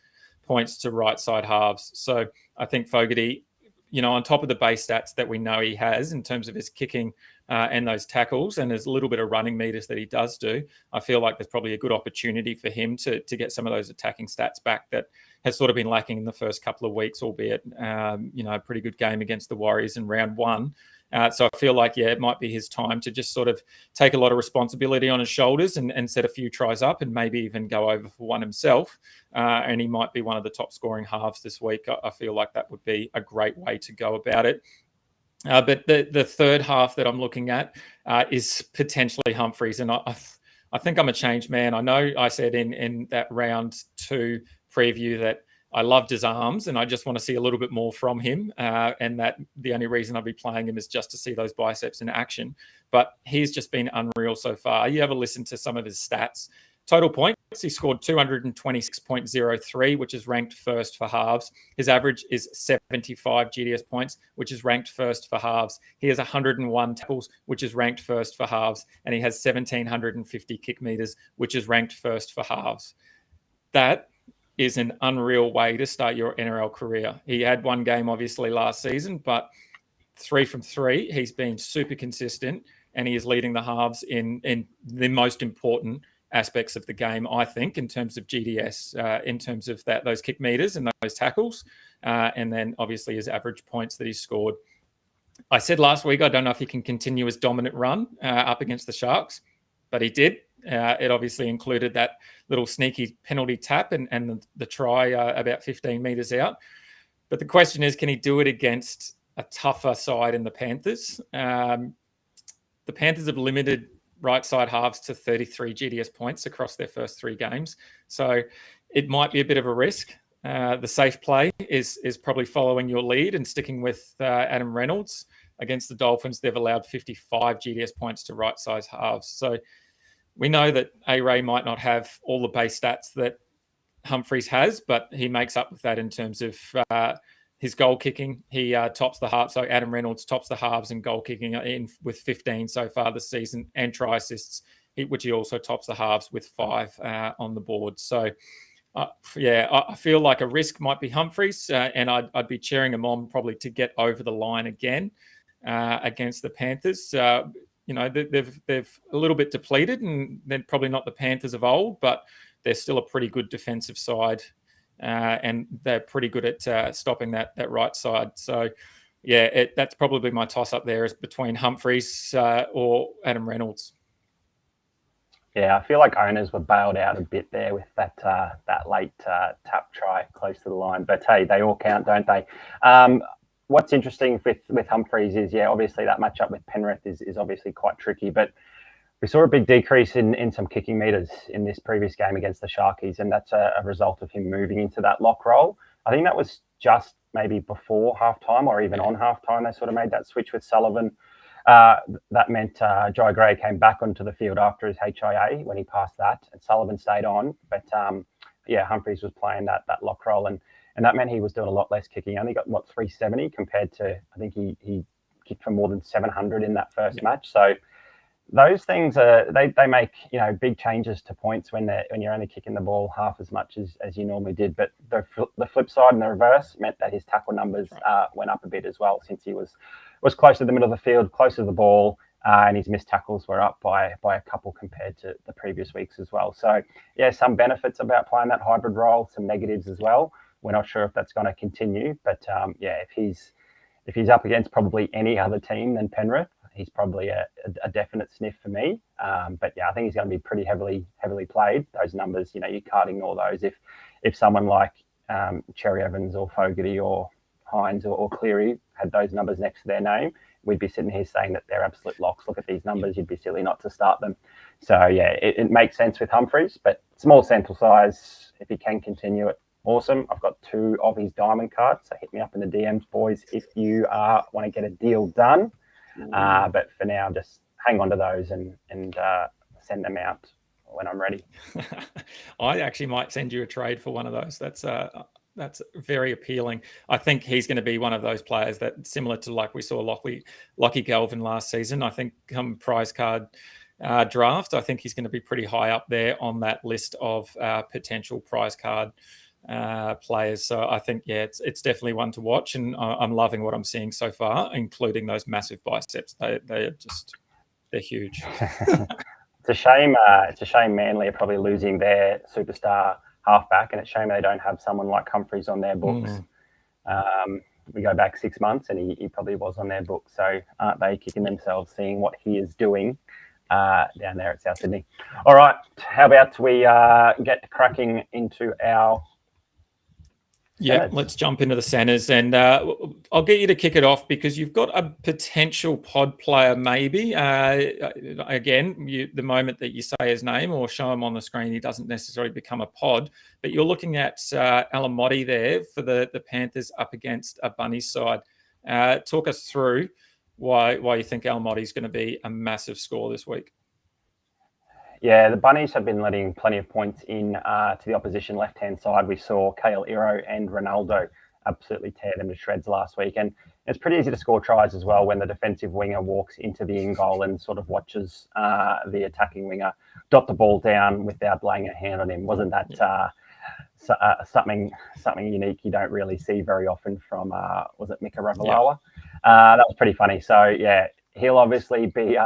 points to right side halves. So I think Fogarty, on top of the base stats that we know he has in terms of his kicking and those tackles, and there's a little bit of running meters that he does do, I feel like there's probably a good opportunity for him to get some of those attacking stats back that has sort of been lacking in the first couple of weeks, albeit, a pretty good game against the Warriors in round 1. So I feel like, it might be his time to just sort of take a lot of responsibility on his shoulders and set a few tries up and maybe even go over for one himself. And he might be one of the top scoring halves this week. I feel like that would be a great way to go about it. But the third half that I'm looking at is potentially Humphreys. And I think I'm a changed man. I know I said in that round 2 preview that I loved his arms and I just want to see a little bit more from him. And that the only reason I'll be playing him is just to see those biceps in action. But he's just been unreal so far. You have a listen to some of his stats. Total points, he scored 226.03, which is ranked first for halves. His average is 75 GDS points, which is ranked first for halves. He has 101 tackles, which is ranked first for halves. And he has 1,750 kick meters, which is ranked first for halves. That is an unreal way to start your NRL career. He had one game, obviously, last season, but 3 from 3, he's been super consistent, and he is leading the halves in the most important aspects of the game, I think, in terms of GDS, in terms of those kick meters and those tackles, and then obviously his average points that he scored. I said last week, I don't know if he can continue his dominant run up against the Sharks, but he did. It obviously included that little sneaky penalty tap and the try about 15 metres out. But the question is, can he do it against a tougher side in the Panthers? The Panthers have limited right side halves to 33 GDS points across their first 3 games. So it might be a bit of a risk. The safe play is probably following your lead and sticking with Adam Reynolds. Against the Dolphins, they've allowed 55 GDS points to right side halves. So we know that A-Ray might not have all the base stats that Humphreys has, but he makes up with that in terms of his goal kicking. He tops the halves. So Adam Reynolds tops the halves in goal kicking in with 15 so far this season, and try assists, which he also tops the halves with 5 on the board. So I feel like a risk might be Humphreys, and I'd be cheering him on probably to get over the line again against the Panthers. They've a little bit depleted, and they're probably not the Panthers of old, but they're still a pretty good defensive side, and they're pretty good at stopping that right side. So, yeah, that's probably my toss-up there is between Humphreys or Adam Reynolds. Yeah, I feel like owners were bailed out a bit there with that late tap try close to the line. But hey, they all count, don't they? What's interesting with Humphreys is, obviously that matchup with Penrith is obviously quite tricky. But we saw a big decrease in some kicking meters in this previous game against the Sharkies, and that's a result of him moving into that lock role. I think that was just maybe before halftime or even on halftime. They sort of made that switch with Sullivan. That meant Jai Gray came back onto the field after his HIA when he passed that, and Sullivan stayed on. But Humphreys was playing that lock role, and that meant he was doing a lot less kicking. He only got 370 compared to, I think he kicked for more than 700 in that first match. So those things they make big changes to points when you're only kicking the ball half as much as you normally did. But the flip side and the reverse meant that his tackle numbers went up a bit as well, since he was close to the middle of the field, close to the ball, and his missed tackles were up by a couple compared to the previous weeks as well. So some benefits about playing that hybrid role, some negatives as well. We're not sure if that's going to continue, but if he's up against probably any other team than Penrith, he's probably a definite sniff for me. But I think he's going to be pretty heavily played. Those numbers, you can't ignore those. If someone like Cherry Evans or Fogarty or Hines or Cleary had those numbers next to their name, we'd be sitting here saying that they're absolute locks. Look at these numbers. You'd be silly not to start them. So, it makes sense with Humphreys, but small sample size. If he can continue it, awesome. I've got 2 of his diamond cards, so hit me up in the DMs, boys, if you want to get a deal done. But for now, just hang on to those and send them out when I'm ready. I actually might send you a trade for one of those. That's very appealing. I think he's going to be one of those players that, similar to like we saw Lockie Galvin last season, I think come prize card draft, I think he's going to be pretty high up there on that list of potential prize card players. So I think, it's definitely one to watch, and I'm loving what I'm seeing so far, including those massive biceps. They're huge. It's a shame. Manly are probably losing their superstar halfback, and it's a shame they don't have someone like Humphreys on their books. We go back 6 months, and he probably was on their books. So aren't they kicking themselves seeing what he is doing down there at South Sydney? All right, how about we get cracking into our centers? Let's jump into the centers, and I'll get you to kick it off because you've got a potential pod player maybe. Again, the moment that you say his name or show him on the screen, he doesn't necessarily become a pod, but you're looking at Alamotti there for the Panthers up against a Bunnies side. Talk us through why you think Alamotti is going to be a massive score this week. Yeah, the Bunnies have been letting plenty of points in to the opposition left-hand side. We saw Kale Iro and Ronaldo absolutely tear them to shreds last week. And it's pretty easy to score tries as well when the defensive winger walks into the in-goal and sort of watches the attacking winger dot the ball down without laying a hand on him. Wasn't that something unique you don't really see very often from, was it Mika Ravalawa? That was pretty funny. So, he'll obviously be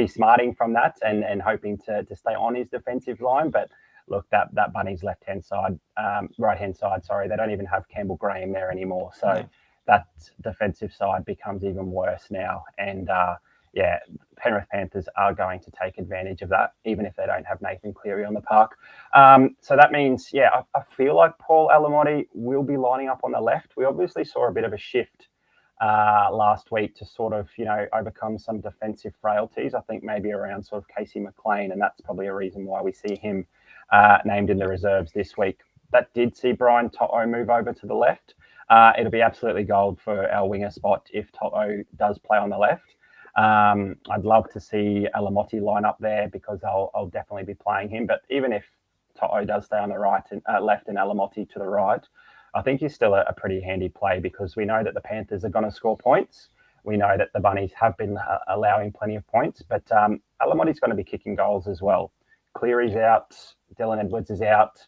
smarting from that and hoping to stay on his defensive line. But look, that Bunnies right-hand side, they don't even have Campbell Graham there anymore. So that defensive side becomes even worse now. And Penrith Panthers are going to take advantage of that, even if they don't have Nathan Cleary on the park. So that means, I feel like Paul Alamotti will be lining up on the left. We obviously saw a bit of a shift last week to sort of, overcome some defensive frailties. I think maybe around sort of Casey McLean, and that's probably a reason why we see him named in the reserves this week. That did see Brian To'o move over to the left. It'll be absolutely gold for our winger spot if To'o does play on the left. I'd love to see Alamotti line up there because I'll definitely be playing him. But even if To'o does stay on the right and left and Alamotti to the right, I think he's still a pretty handy play because we know that the Panthers are going to score points. We know that the Bunnies have been allowing plenty of points, but Alamotti's going to be kicking goals as well. Cleary's out, Dylan Edwards is out.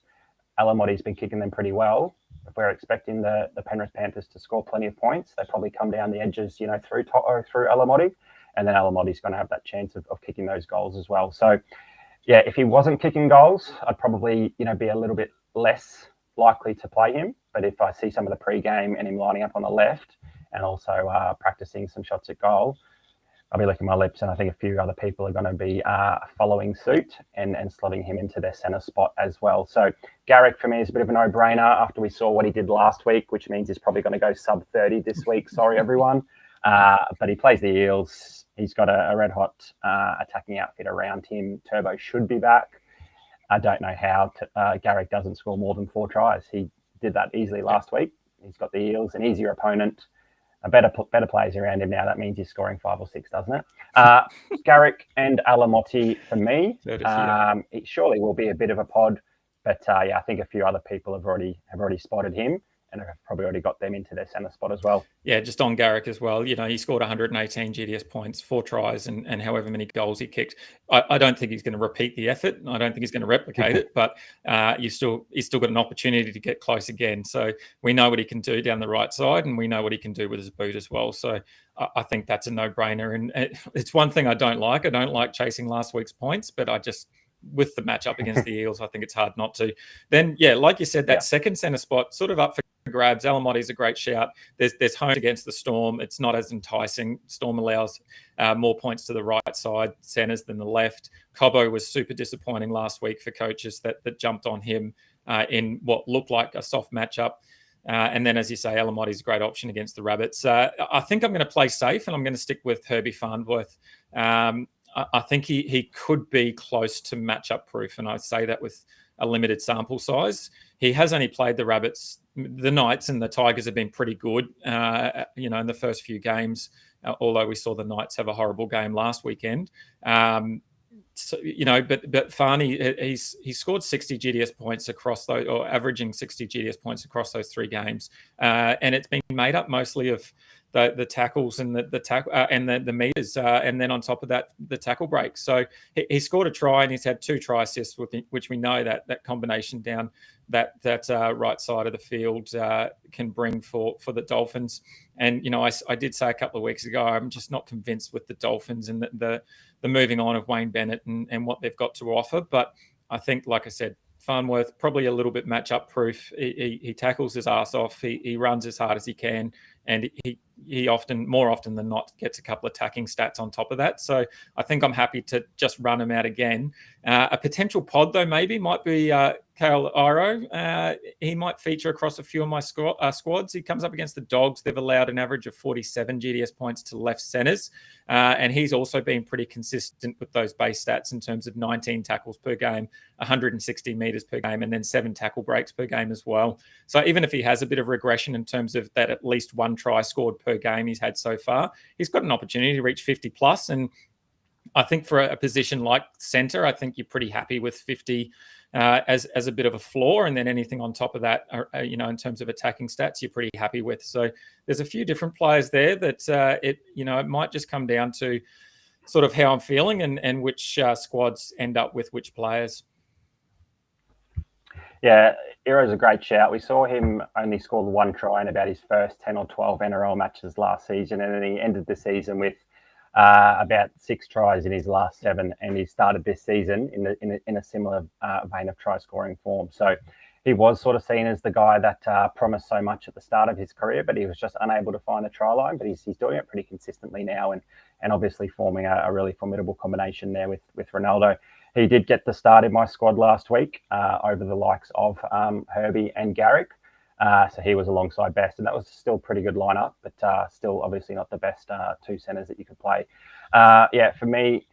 Alamotti's been kicking them pretty well. If we're expecting the Penrith Panthers to score plenty of points, they probably come down the edges, through To'o, through Alamotti, and then Alamotti's going to have that chance of kicking those goals as well. So, yeah, if he wasn't kicking goals, I'd probably, be a little bit less likely to play him. But if I see some of the pre-game and him lining up on the left and also practicing some shots at goal, I'll be licking my lips, and I think a few other people are going to be following suit and slotting him into their centre spot as well. So Garrick for me is a bit of a no-brainer after we saw what he did last week, which means he's probably going to go sub 30 this week. Sorry, everyone. But he plays the Eels. He's got a red-hot attacking outfit around him. Turbo should be back. I don't know how Garrick doesn't score more than 4 tries. He did that easily last week. He's got the Eels, an easier opponent. Better players around him now. That means he's scoring 5 or 6, doesn't it? Garrick and Alamotti for me. It surely will be a bit of a pod, but I think a few other people have already spotted him and have probably already got them into their centre spot as well. Yeah, just on Garrick as well. He scored 118 GDS points, 4 tries, and however many goals he kicked. I don't think he's going to repeat the effort. I don't think he's going to replicate it, but he's still got an opportunity to get close again. So we know what he can do down the right side, and we know what he can do with his boot as well. So I think that's a no-brainer. And it's one thing I don't like. I don't like chasing last week's points, but with the matchup against the Eels, I think it's hard not to. Then, like you said, that second centre spot sort of up for grabs. Alamotti's a great shout. There's home against the Storm. It's not as enticing. Storm allows more points to the right side centres than the left. Cobbo was super disappointing last week for coaches that jumped on him in what looked like a soft matchup. And then, as you say, Alamotti's a great option against the Rabbits. I think I'm going to play safe, and I'm going to stick with Herbie Farnworth. I think he could be close to matchup proof, and I say that with a limited sample size. He has only played the Rabbits. The Knights and the Tigers have been pretty good, in the first few games, although we saw the Knights have a horrible game last weekend. But Farney, he scored 60 GDS points across those, or averaging 60 GDS points across those 3 games. And it's been made up mostly of the tackles and the tackle and the meters, and then on top of that, the tackle breaks. So he scored a try, and he's had 2 try assists, which we know that combination down that right side of the field can bring for the Dolphins. And I did say a couple of weeks ago, I'm just not convinced with the Dolphins and the moving on of Wayne Bennett and what they've got to offer. But I think, like I said, Farnworth probably a little bit matchup proof. He tackles his ass off. He runs as hard as he can, and he more often than not gets a couple of attacking stats on top of that. So I think I'm happy to just run him out again. A potential pod though maybe might be Kale Iro. He might feature across a few of my squads. He comes up against the Dogs. They've allowed an average of 47 GDS points to left centres, and he's also been pretty consistent with those base stats in terms of 19 tackles per game, 160 metres per game, and then 7 tackle breaks per game as well. So even if he has a bit of regression in terms of that at least 1 try scored per game he's had so far, he's got an opportunity to reach 50 plus. And I think for a position like centre, I think you're pretty happy with 50 as a bit of a floor, and then anything on top of that, in terms of attacking stats, you're pretty happy with. So there's a few different players there that it might just come down to sort of how I'm feeling and which squads end up with which players. Yeah, Iro's a great shout. We saw him only score 1 try in about his first 10 or 12 NRL matches last season, and then he ended the season with about 6 tries in his last 7, and he started this season in a similar vein of try scoring form. So he was sort of seen as the guy that promised so much at the start of his career, but he was just unable to find the try line. But he's doing it pretty consistently now, and obviously forming a really formidable combination there with Ronaldo. He did get the start in my squad last week over the likes of Herbie and Garrick. So he was alongside Best, and that was still a pretty good lineup, but still obviously not the best two centres that you could play. For me,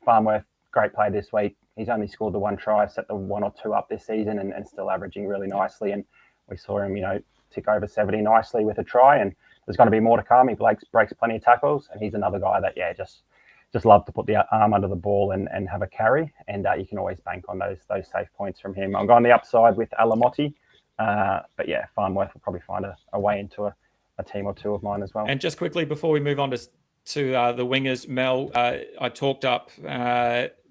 Farnworth, great play this week. He's only scored the one try, set the 1 or 2 up this season, and still averaging really nicely. And we saw him, tick over 70 nicely with a try. And there's going to be more to come. He breaks plenty of tackles, and he's another guy that just love to put the arm under the ball and have a carry. And you can always bank on those safe points from him. I'm going the upside with Alamotti, but yeah, Farnworth will probably find a way into a team or two of mine as well. And just quickly before we move on to the wingers, Mel, I talked up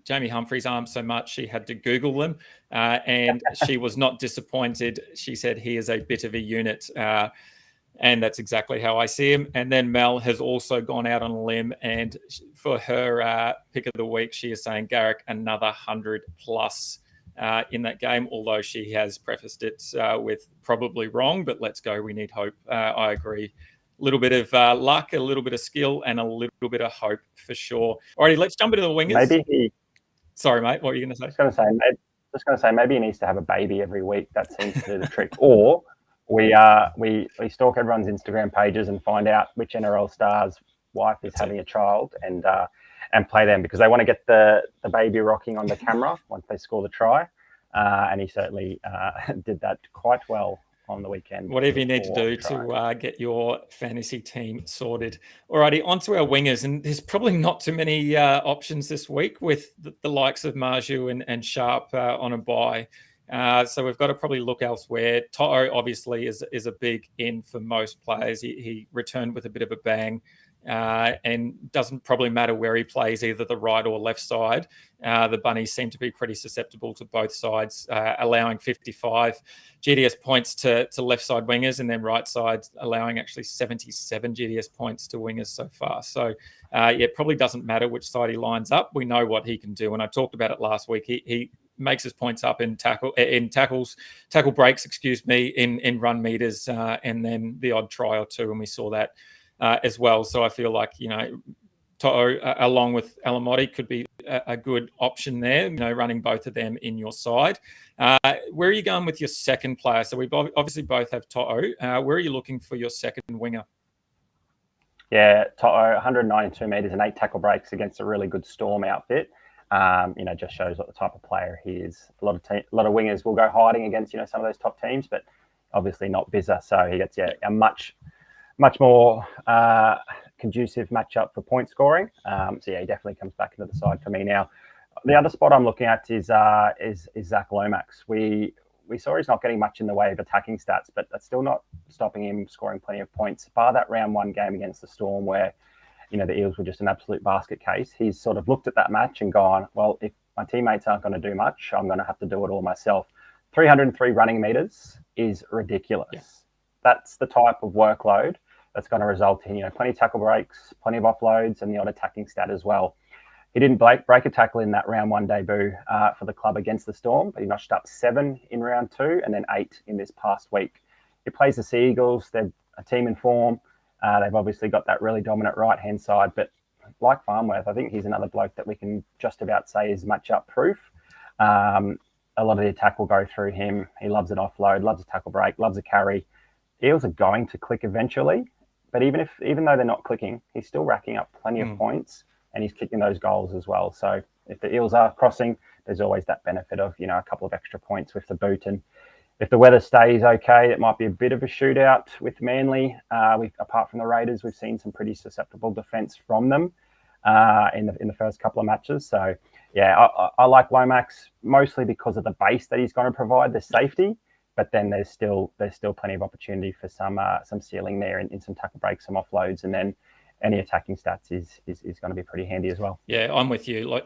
Jamie Humphrey's arms so much she had to Google them, and she was not disappointed. She said he is a bit of a unit, and that's exactly how I see him. And then Mel has also gone out on a limb, and for her pick of the week, she is saying Garrick another 100 plus in that game, although she has prefaced it with probably wrong, but let's go. We need hope. I agree. A little bit of luck, a little bit of skill, and a little bit of hope for sure. Alrighty, let's jump into the wingers. Sorry, mate. What were you going to say? Just going to say, maybe he needs to have a baby every week. That seems to do the trick. Or we stalk everyone's Instagram pages and find out which NRL star's wife is having a child and play them, because they want to get the baby rocking on the camera once they score the try. And he certainly did that quite well on the weekend. Whatever you need to do to get your fantasy team sorted. Alrighty, on to our wingers. And there's probably not too many options this week with the likes of Marju and Sharp on a bye. So we've got to probably look elsewhere. To'o obviously is a big in for most players. He returned with a bit of a bang. And doesn't probably matter where he plays, either the right or left side. The Bunnies seem to be pretty susceptible to both sides, allowing 55 GDS points to left side wingers, and then right side allowing actually 77 GDS points to wingers so far. So it probably doesn't matter which side he lines up. We know what he can do, and I talked about it last week. He makes his points up in tackle breaks, in run meters, and then the odd try or two, and we saw that as well. So I feel like, To'o along with Alamotti could be a good option there, running both of them in your side. Where are you going with your second player? So we obviously both have To'o. Where are you looking for your second winger? Yeah, To'o, 192 metres and 8 tackle breaks against a really good Storm outfit. Just shows what the type of player he is. A lot of wingers will go hiding against, some of those top teams, but obviously not Bizza. So he gets a much more conducive matchup for point scoring. He definitely comes back into the side for me now. The other spot I'm looking at is Zach Lomax. We saw he's not getting much in the way of attacking stats, but that's still not stopping him scoring plenty of points. Bar that round 1 game against the Storm where, the Eels were just an absolute basket case. He's sort of looked at that match and gone, well, if my teammates aren't going to do much, I'm going to have to do it all myself. 303 running meters is ridiculous. Yeah. That's the type of workload that's going to result in, plenty of tackle breaks, plenty of offloads, and the odd attacking stat as well. He didn't break a tackle in that round 1 debut for the club against the Storm, but he notched up 7 in round 2 and then 8 in this past week. He plays the Sea Eagles. They're a team in form. They've obviously got that really dominant right-hand side, but like Farnworth, I think he's another bloke that we can just about say is match-up proof. A lot of the attack will go through him. He loves an offload, loves a tackle break, loves a carry. Eels are going to click eventually, but even though they're not clicking, he's still racking up plenty of points, and he's kicking those goals as well. So if the Eels are crossing, there's always that benefit of, a couple of extra points with the boot. And if the weather stays okay, it might be a bit of a shootout with Manly. Apart from the Raiders, we've seen some pretty susceptible defence from them in the first couple of matches. So, I like Lomax mostly because of the base that he's going to provide, the safety. But then there's still plenty of opportunity for some ceiling there in some tackle breaks, some offloads, and then any attacking stats is going to be pretty handy as well. Yeah, I'm with you. Like,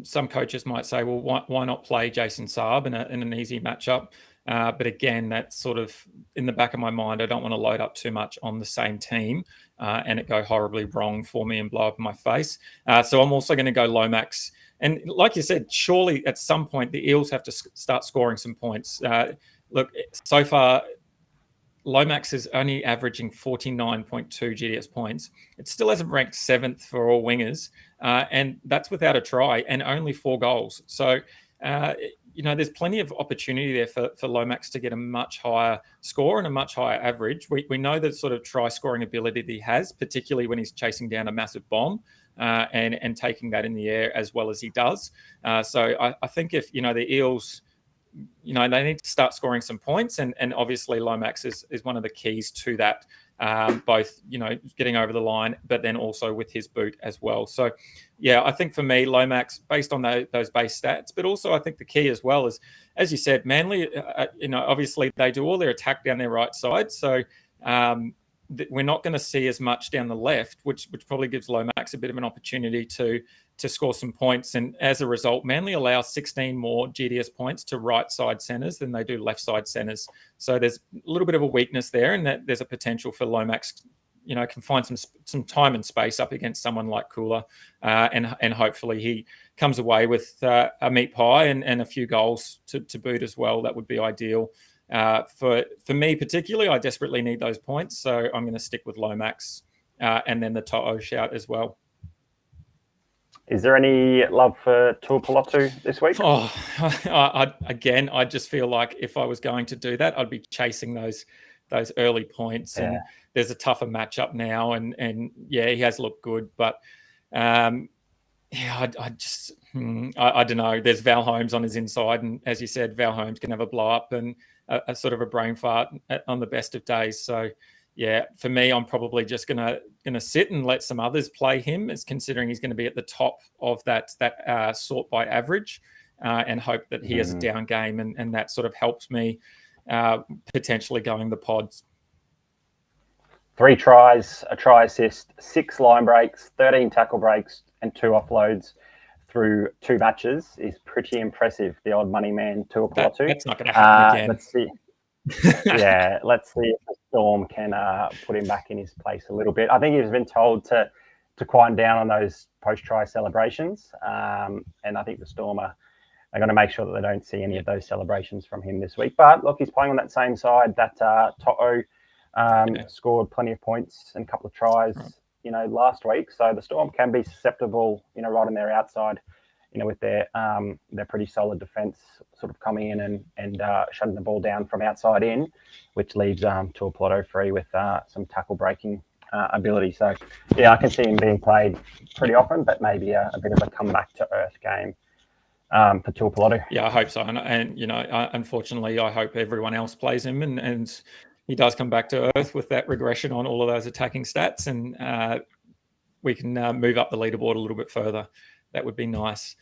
some coaches might say, well, why not play Jason Saab in an easy matchup? But again, that's sort of in the back of my mind. I don't want to load up too much on the same team and it go horribly wrong for me and blow up in my face. So I'm also going to go Lomax. And like you said, surely at some point the Eels have to start scoring some points. Look, so far, Lomax is only averaging 49.2 GDS points. It still hasn't ranked 7th for all wingers, and that's without a try and only 4 goals. So, there's plenty of opportunity there for Lomax to get a much higher score and a much higher average. We know the sort of try-scoring ability that he has, particularly when he's chasing down a massive bomb and taking that in the air as well as he does. So I think if, the Eels, they need to start scoring some points, and obviously Lomax is one of the keys to that, both, getting over the line, but then also with his boot as well. So, yeah, I think for me, Lomax, based on those base stats, but also I think the key as well is, as you said, Manly, obviously they do all their attack down their right side. So we're not going to see as much down the left, which probably gives Lomax a bit of an opportunity to score some points. And as a result, Manly allow 16 more GDS points to right side centres than they do left side centres. So there's a little bit of a weakness there, and that there's a potential for Lomax, can find some time and space up against someone like Cooler, and hopefully he comes away with a meat pie and a few goals to boot as well. That would be ideal. For me particularly, I desperately need those points, so I'm going to stick with Lomax and then the To'o shout as well. Is there any love for Tuapolotu this week? Oh, I just feel like if I was going to do that, I'd be chasing those early points. Yeah. And there's a tougher matchup now, and yeah, he has looked good, but I don't know. There's Val Holmes on his inside, and as you said, Val Holmes can have a blow up and a sort of a brain fart on the best of days. So, yeah, for me, I'm probably just gonna sit and let some others play him, as considering he's going to be at the top of that sort by average, and hope that he has a down game, and that sort of helps me potentially going the pods. 3 tries, a try assist, 6 line breaks, 13 tackle breaks, and 2 offloads through 2 matches is pretty impressive. The old money man Tuapolotu. That's not going to happen again. Let's see. Yeah, let's see if the Storm can put him back in his place a little bit. I think he's been told to quieten down on those post-try celebrations, and I think the Storm are going to make sure that they don't see any of those celebrations from him this week. But look, he's playing on that same side that To'o scored plenty of points and a couple of tries, last week. So the Storm can be susceptible, right on their outside, with their pretty solid defence sort of coming in and shutting the ball down from outside in, which leaves Tuapolotu free with some tackle breaking ability. So, yeah, I can see him being played pretty often, but maybe a bit of a comeback to earth game for Tuapolotu. Yeah, I hope so. And unfortunately, I hope everyone else plays him and he does come back to earth with that regression on all of those attacking stats, and we can move up the leaderboard a little bit further. That would be nice.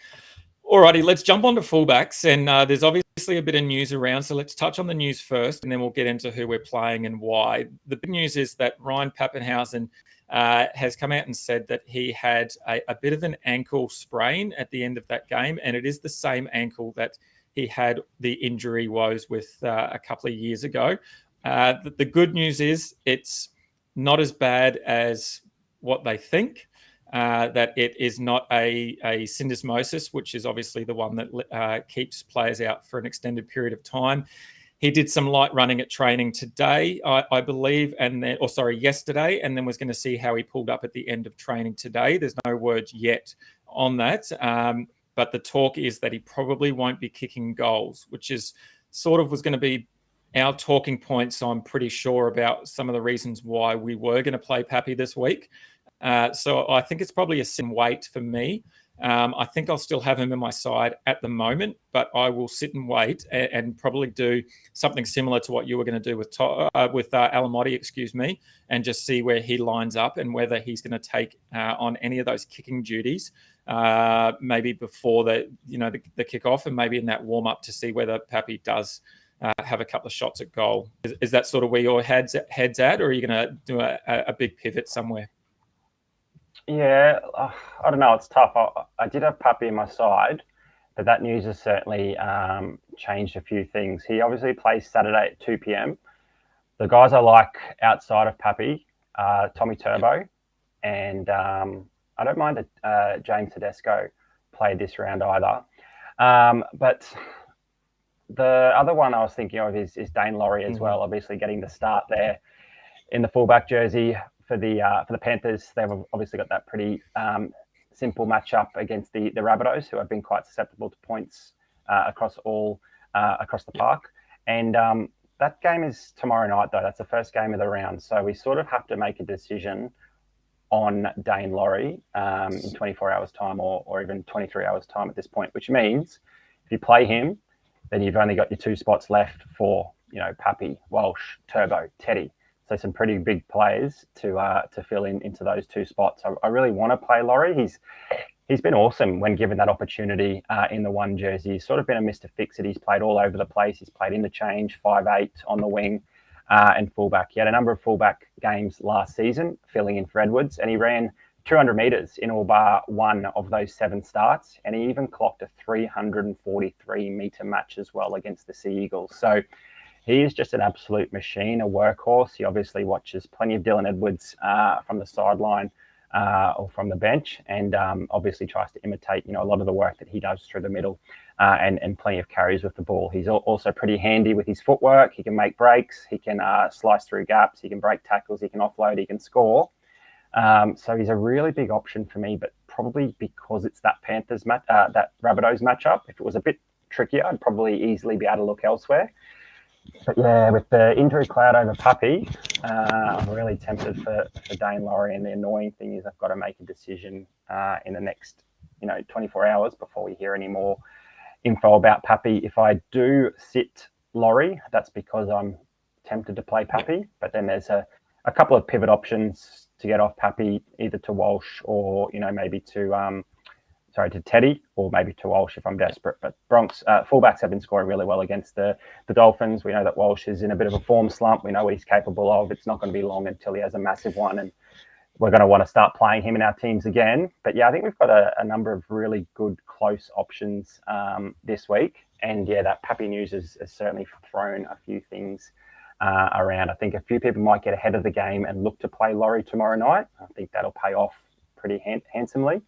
Alrighty, let's jump on to fullbacks. And there's obviously a bit of news around, so let's touch on the news first, and then we'll get into who we're playing and why. The big news is that Ryan Papenhuyzen has come out and said that he had a bit of an ankle sprain at the end of that game, and it is the same ankle that he had the injury woes with a couple of years ago. The good news is it's not as bad as what they think. That it is not a syndesmosis, which is obviously the one that keeps players out for an extended period of time. He did some light running at training today, I believe, yesterday, and then was going to see how he pulled up at the end of training today. There's no word yet on that, but the talk is that he probably won't be kicking goals, which is sort of was going to be our talking points, I'm pretty sure, about some of the reasons why we were going to play Pappy this week. So I think it's probably a sin wait for me. I think I'll still have him in my side at the moment, but I will sit and wait and probably do something similar to what you were going to do with Alamotti, and just see where he lines up and whether he's going to take on any of those kicking duties, maybe before the kickoff, and maybe in that warm up to see whether Pappy does have a couple of shots at goal. Is that sort of where your head's at, or are you going to do a big pivot somewhere? Yeah, I don't know. It's tough. I did have Pappy in my side, but that news has certainly changed a few things. He obviously plays Saturday at 2 p.m. The guys I like outside of Pappy are Tommy Turbo, and I don't mind that James Tedesco played this round either. But the other one I was thinking of is Dane Laurie as well, obviously getting the start there in the fullback jersey. For the Panthers, they've obviously got that pretty simple matchup against the Rabbitohs, who have been quite susceptible to points across the park. And that game is tomorrow night, though. That's the first game of the round. So we sort of have to make a decision on Dane Laurie in 24 hours time or even 23 hours time at this point, which means if you play him, then you've only got your 2 spots left for, Pappy, Walsh, Turbo, Teddy. So some pretty big players to fill into those 2 spots. I really want to play Laurie. He's been awesome when given that opportunity in the 1 jersey. He's sort of been a Mr. Fix-It. He's played all over the place. He's played interchange, 5'8", on the wing, and fullback. He had a number of fullback games last season, filling in for Edwards, and he ran 200 metres in all bar 1 of those 7 starts, and he even clocked a 343-metre match as well against the Sea Eagles. So he is just an absolute machine, a workhorse. He obviously watches plenty of Dylan Edwards from the sideline or from the bench, and obviously tries to imitate, a lot of the work that he does through the middle, and plenty of carries with the ball. He's also pretty handy with his footwork. He can make breaks. He can slice through gaps. He can break tackles. He can offload. He can score. So he's a really big option for me, but probably because it's that that Rabbitohs matchup. If it was a bit trickier, I'd probably easily be able to look elsewhere. But yeah, with the injury cloud over Puppy, I'm really tempted for Dane Laurie. And the annoying thing is I've got to make a decision in the next, 24 hours before we hear any more info about Puppy. If I do sit Laurie, that's because I'm tempted to play Puppy. But then there's a couple of pivot options to get off Puppy, either to Walsh or, maybe to Teddy, or maybe to Walsh if I'm desperate. But Bronx fullbacks have been scoring really well against the Dolphins. We know that Walsh is in a bit of a form slump. We know what he's capable of. It's not going to be long until he has a massive one, and we're going to want to start playing him in our teams again. But yeah, I think we've got a number of really good close options this week. And yeah, that Pappy news has certainly thrown a few things around. I think a few people might get ahead of the game and look to play Laurie tomorrow night. I think that'll pay off pretty handsomely.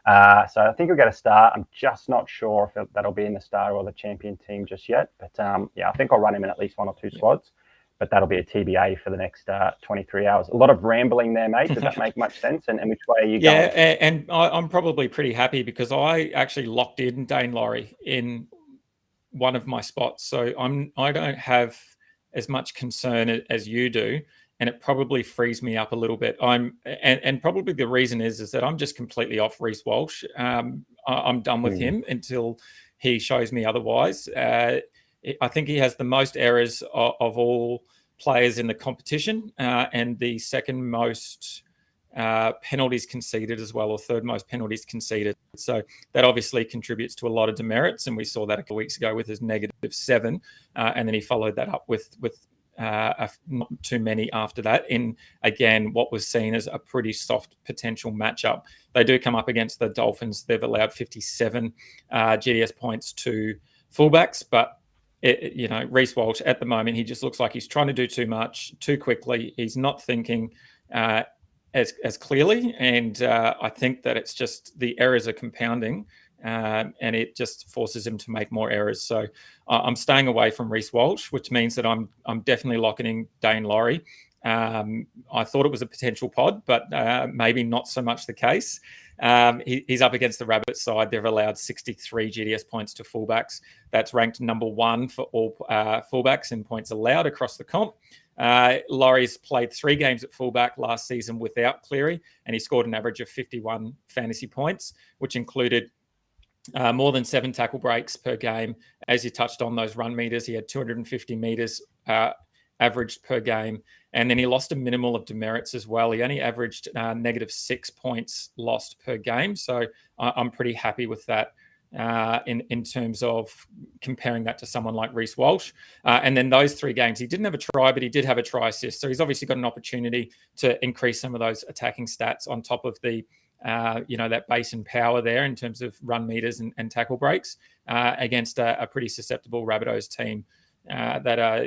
So I think we'll get a start. I'm just not sure if that'll be in the starter or the champion team just yet. But yeah, I think I'll run him in at least 1 or 2 squads. But that'll be a TBA for the next 23 hours. A lot of rambling there, mate. Does that make much sense? And which way are you going? Yeah, and I'm probably pretty happy because I actually locked in Dane Laurie in one of my spots. So I don't have as much concern as you do. And it probably frees me up a little bit. And probably the reason is that I'm just completely off Reece Walsh. I'm done with him until he shows me otherwise. I think he has the most errors of all players in the competition, and the second most penalties conceded as well, or third most penalties conceded. So that obviously contributes to a lot of demerits, and we saw that a couple of weeks ago with his -7, and then he followed that up with not too many after that in, again, what was seen as a pretty soft potential matchup. They do come up against the Dolphins. They've allowed 57 GDS points to fullbacks, but Reece Walsh at the moment, he just looks like he's trying to do too much too quickly. He's not thinking as clearly, and I think that it's just the errors are compounding. And it just forces him to make more errors. So I'm staying away from Reece Walsh, which means that I'm definitely locking in Dane Laurie. I thought it was a potential pod, but maybe not so much the case. He's up against the Rabbit side. They've allowed 63 GDS points to fullbacks. That's ranked number 1 for all fullbacks in points allowed across the comp. Laurie's played 3 games at fullback last season without Cleary, and he scored an average of 51 fantasy points, which included more than 7 tackle breaks per game. As you touched on, those run meters, he had 250 meters averaged per game. And then he lost a minimal of demerits as well. He only averaged -6 points lost per game. So I'm pretty happy with that in terms of comparing that to someone like Reece Walsh. And then those 3 games, he didn't have a try, but he did have a try assist. So he's obviously got an opportunity to increase some of those attacking stats on top of the that base and power there in terms of run meters and tackle breaks against a pretty susceptible Rabbitohs team that are,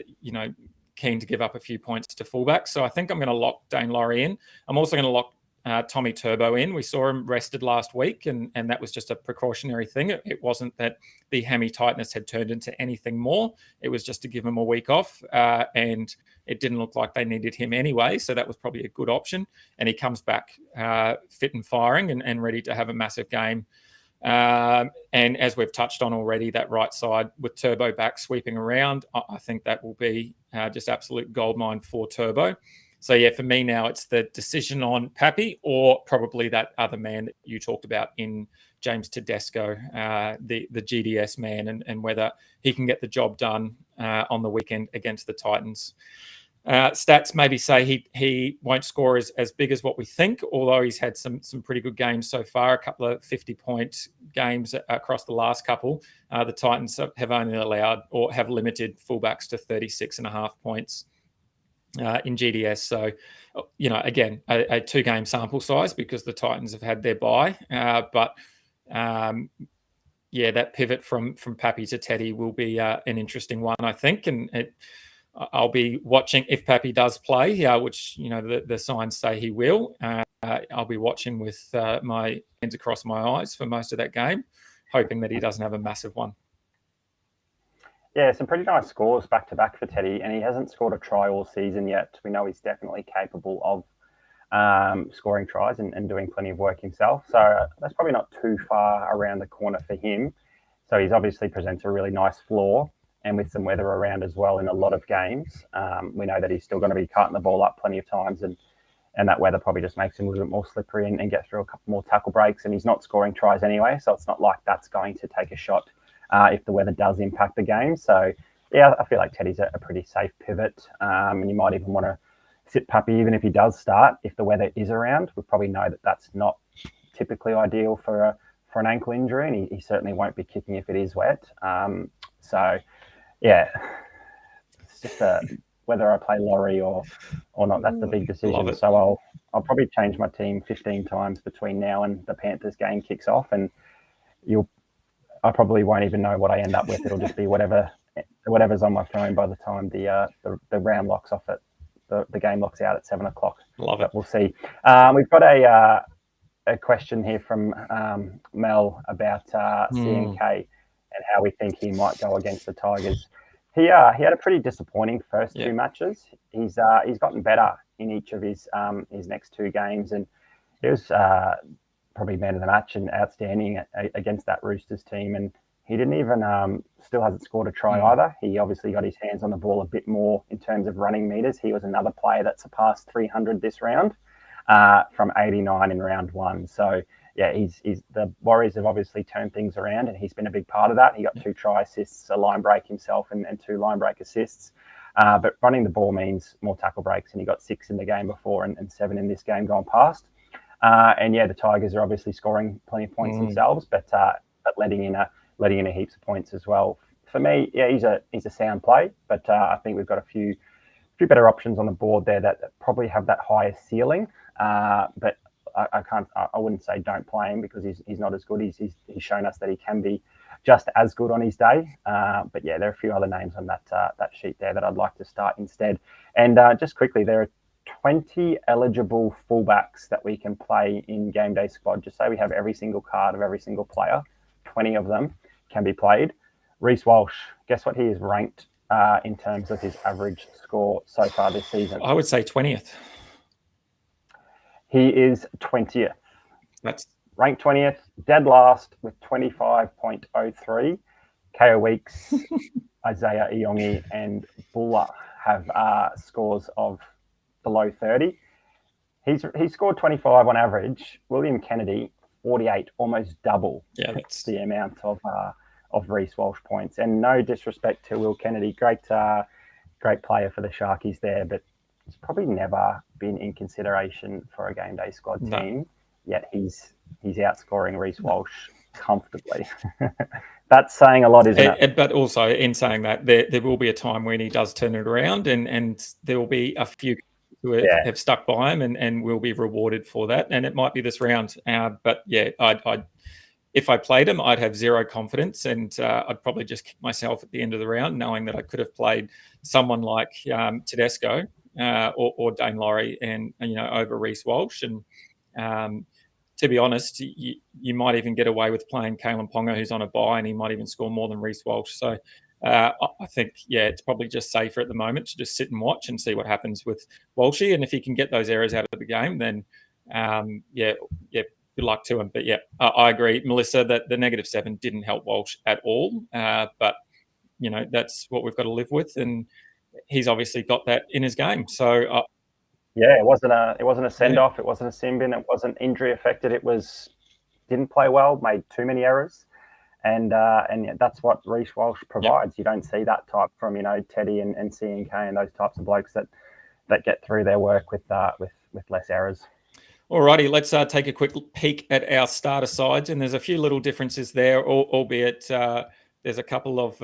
keen to give up a few points to fullbacks. So I think I'm going to lock Dane Laurie in. I'm also going to lock Tommy Turbo in. We saw him rested last week, and that was just a precautionary thing. It wasn't that the hammy tightness had turned into anything more. It was just to give him a week off, and it didn't look like they needed him anyway, so that was probably a good option. And he comes back fit and firing and ready to have a massive game And as we've touched on already, that right side with Turbo back sweeping around, I think that will be just absolute goldmine for Turbo. So, yeah, for me now, it's the decision on Pappy or probably that other man that you talked about in James Tedesco, the GDS man, and whether he can get the job done on the weekend against the Titans. Stats maybe say he won't score as big as what we think, although he's had some pretty good games so far, a couple of 50-point games across the last couple. The Titans have only allowed or have limited fullbacks to 36.5 points in GDS. So, again, a 2-game sample size because the Titans have had their bye. But that pivot from Pappy to Teddy will be an interesting one, I think. And I'll be watching if Pappy does play, which, the signs say he will. I'll be watching with my hands across my eyes for most of that game, hoping that he doesn't have a massive one. Yeah, some pretty nice scores back-to-back for Teddy, and he hasn't scored a try all season yet. We know he's definitely capable of scoring tries and doing plenty of work himself. So that's probably not too far around the corner for him. So he's obviously presents a really nice floor, and with some weather around as well in a lot of games. We know that he's still going to be cutting the ball up plenty of times, and that weather probably just makes him a little bit more slippery and get through a couple more tackle breaks. And he's not scoring tries anyway, so it's not like that's going to take a shot if the weather does impact the game. So, yeah, I feel like Teddy's a pretty safe pivot. And you might even want to sit Pappy even if he does start. If the weather is around, we probably know that that's not typically ideal for an ankle injury, and he certainly won't be kicking if it is wet. So, yeah, it's just whether I play Laurie or not. That's the big decision. So I'll probably change my team 15 times between now and the Panthers game kicks off, and I probably won't even know what I end up with. It'll just be whatever's on my phone by the time the round locks off at the game locks out at 7 o'clock. Love it. We'll see. We've got a question here from Mel about CMK and how we think he might go against the Tigers. He had a pretty disappointing first 2 matches. He's gotten better in each of his next 2 games, and he was probably man of the match and outstanding against that Roosters team. And he didn't even still hasn't scored a try either. He obviously got his hands on the ball a bit more in terms of running meters. He was another player that surpassed 300 this round from 89 in round 1. So yeah, he's the Warriors have obviously turned things around, and he's been a big part of that. He got 2 try assists, a line break himself, and 2 line break assists. But running the ball means more tackle breaks, and he got 6 in the game before and 7 in this game gone past. And yeah, the Tigers are obviously scoring plenty of points themselves, but letting in a heaps of points as well. For me, yeah, he's a sound play, but I think we've got a few better options on the board there that probably have that higher ceiling. But I wouldn't say don't play him because he's not as good. He's shown us that he can be just as good on his day. But yeah, there are a few other names on that sheet there that I'd like to start instead. And just quickly, there are 20 eligible fullbacks that we can play in Game Day squad. Just say we have every single card of every single player. 20 of them can be played. Reece Walsh, guess what he is ranked in terms of his average score so far this season? I would say 20th. He is 20th. That's ranked 20th, dead last with 25.03. KO Weeks, Isaiah Iongi, and Buller have scores of below 30. He's scored 25 on average. William Kennedy, 48, almost double the amount of Reece Walsh points. And no disrespect to Will Kennedy, great player for the Sharkies there, but he's probably never been in consideration for a Game Day squad team. Yet he's outscoring Reece Walsh comfortably. That's saying a lot, isn't it? But also, in saying that, there will be a time when he does turn it around, and there will be a few who have stuck by him and will be rewarded for that. And it might be this round. But yeah, if I played him, I'd have zero confidence, and I'd probably just kick myself at the end of the round, knowing that I could have played someone like Tedesco or Dane Laurie and over Reece Walsh. And to be honest, you might even get away with playing Kalen Ponga, who's on a bye, and he might even score more than Reece Walsh. So I think, it's probably just safer at the moment to just sit and watch and see what happens with Walshy. And if he can get those errors out of the game, then good luck to him. But yeah, I agree, Melissa, that the -7 didn't help Walsh at all. But that's what we've got to live with, and he's obviously got that in his game. So yeah, it wasn't a send off. It wasn't a sin bin. It wasn't injury affected. It was didn't play well, made too many errors, and that's what Reece Walsh provides. Yep. You don't see that type from Teddy and CNK and those types of blokes that get through their work with less errors. Alrighty, let's take a quick peek at our starter sides, and there's a few little differences there, albeit there's a couple of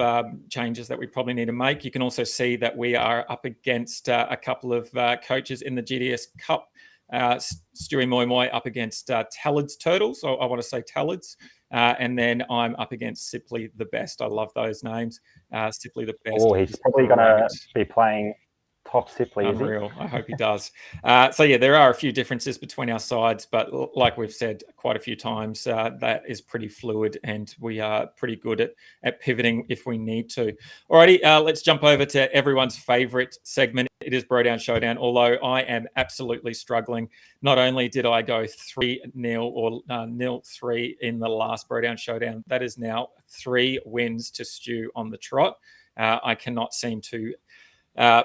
changes that we probably need to make. You can also see that we are up against a couple of coaches in the GDS Cup. Stewie Moi Moi up against Tallad's Turtles. I want to say Tallad's. And then I'm up against Simply the Best. I love those names. Simply the Best. Oh, he's probably going to be playing top Sipley, is he? Unreal. I hope he does. So yeah, there are a few differences between our sides, but like we've said quite a few times, that is pretty fluid, and we are pretty good at pivoting if we need to. Alrighty, let's jump over to everyone's favorite segment. It is Bro Down Showdown, although I am absolutely struggling. Not only did I go 3-0 or 0-3 in the last Bro Down Showdown, that is now 3 wins to Stu on the trot. I cannot seem to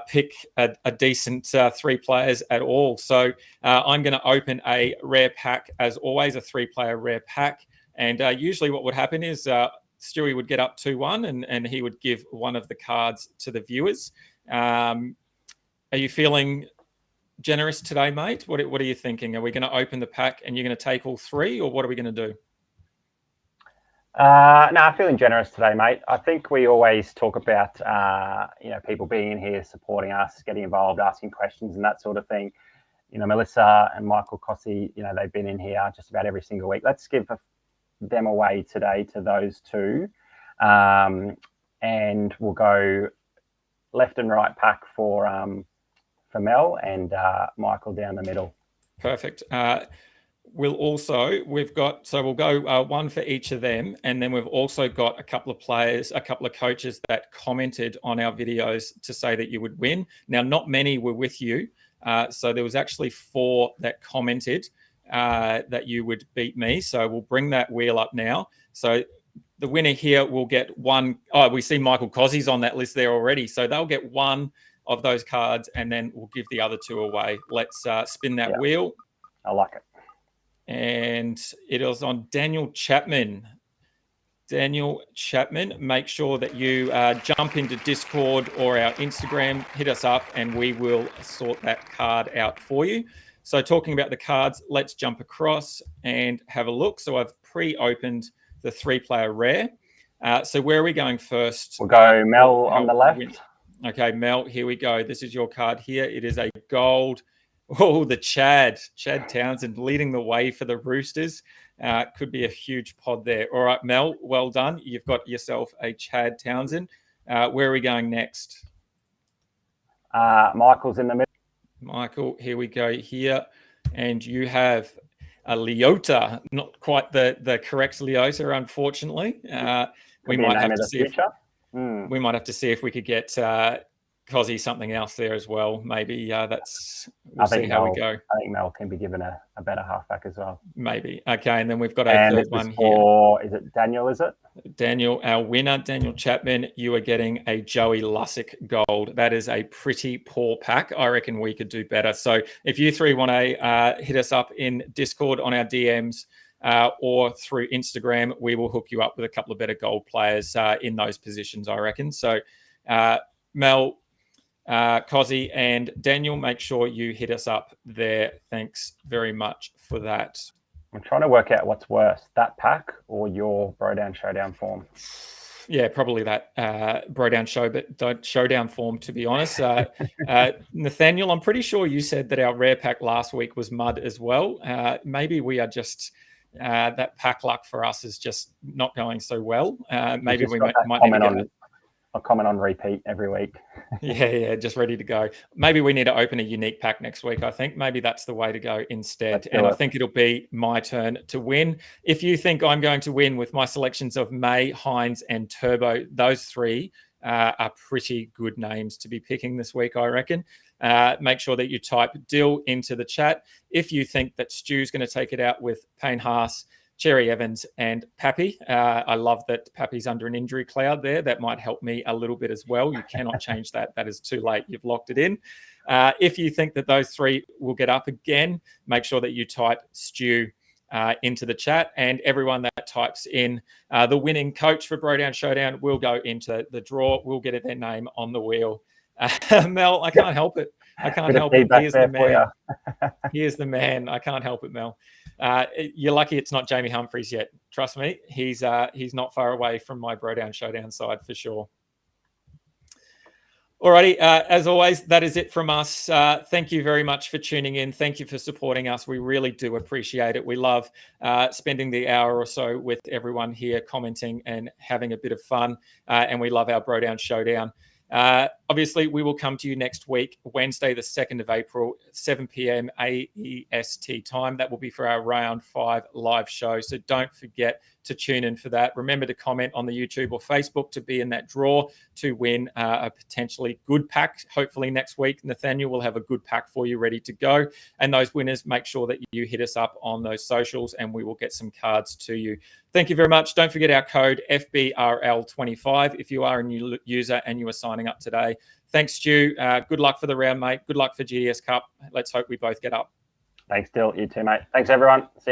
pick a decent 3 players at all. So I'm going to open a rare pack, as always, a 3-player rare pack. And usually what would happen is Stewie would get up 2-1 and he would give one of the cards to the viewers. Are you feeling generous today, mate? What are you thinking? Are we going to open the pack and you're going to take all 3, or what are we going to do? No, I'm feeling generous today, mate. I think we always talk about, people being in here, supporting us, getting involved, asking questions and that sort of thing. Melissa and Michael Cossey, they've been in here just about every single week. Let's give them away today to those 2. And we'll go left and right pack for Mel and Michael down the middle. Perfect. We'll go 1 for each of them, and then we've also got a couple of coaches that commented on our videos to say that you would win. Now, not many were with you, so there was actually 4 that commented that you would beat me. So we'll bring that wheel up now. So the winner here will get 1. Oh, we see Michael Cossey's on that list there already, so they'll get 1 of those cards, and then we'll give the other 2 away. Let's spin that wheel. I like it. And it is on Daniel Chapman. Daniel Chapman, make sure that you jump into Discord or our Instagram, hit us up, and we will sort that card out for you. So talking about the cards, let's jump across and have a look. So I've pre-opened the 3-player rare. So where are we going first? We'll go Mel on the left. Okay, Mel, here we go. This is your card here. It is a gold. Oh, the Chad Townsend leading the way for the Roosters. Could be a huge pod there. All right, Mel, well done. You've got yourself a Chad Townsend. Where are we going next? Michael's in the middle. Michael, here we go here. And you have a Leota. Not quite the correct Leota, unfortunately. We might have to see we might have to see if we could get Cozzy something else there as well. Maybe we'll see how we go. I think Mel can be given a better halfback as well. Maybe. Okay, and then we've got a third one here. Is it Daniel, is it? Daniel, our winner, Daniel Chapman, you are getting a Joey Lussick gold. That is a pretty poor pack. I reckon we could do better. So if you 3 want to hit us up in Discord on our DMs or through Instagram, we will hook you up with a couple of better gold players in those positions, I reckon. So Mel, Cozzy and Daniel, make sure you hit us up there. Thanks very much for that. I'm trying to work out what's worse, that pack or your Bro Down Showdown form. Yeah, probably that Bro Down Showdown form, to be honest. Nathaniel, I'm pretty sure you said that our rare pack last week was mud as well. Maybe we are just that pack luck for us is just not going so well. Maybe we might need to get I'll comment on repeat every week. Yeah, just ready to go. Maybe we need to open a unique pack next week. I think maybe that's the way to go instead. And I think it'll be my turn to win. If you think I'm going to win with my selections of May, Hines, and Turbo, those 3 are pretty good names to be picking this week, I reckon. make sure that you type Dill into the chat. If you think that Stu's going to take it out with Payne Haas, Cherry Evans and Pappy. I love that Pappy's under an injury cloud there. That might help me a little bit as well. You cannot change that. That is too late. You've locked it in. If you think that those three will get up again, make sure that you type Stu into the chat, and everyone that types in the winning coach for Brodown Showdown will go into the draw. We'll get their name on the wheel. Mel, I can't help it. I can't help it. Here's the man. Here's the man. I can't help it, Mel. You're lucky it's not Jamie Humphries yet. Trust me, he's not far away from my Brodown Showdown side for sure. Alrighty, as always, that is it from us. Thank you very much for tuning in. Thank you for supporting us. We really do appreciate it. We love spending the hour or so with everyone here, commenting and having a bit of fun. And we love our Brodown Showdown. Obviously, we will come to you next week, Wednesday, the 2nd of April, 7 p.m. AEST time. That will be for our round 5 live show. So don't forget to tune in for that. Remember to comment on the YouTube or Facebook to be in that draw to win a potentially good pack. Hopefully next week, Nathaniel will have a good pack for you ready to go. And those winners, make sure that you hit us up on those socials and we will get some cards to you. Thank you very much. Don't forget our code FBRL25 if you are a new user and you are signing up today. Thanks, Stu. Good luck for the round, mate. Good luck for GDS Cup. Let's hope we both get up. Thanks, Dill. You too, mate. Thanks, everyone. See you.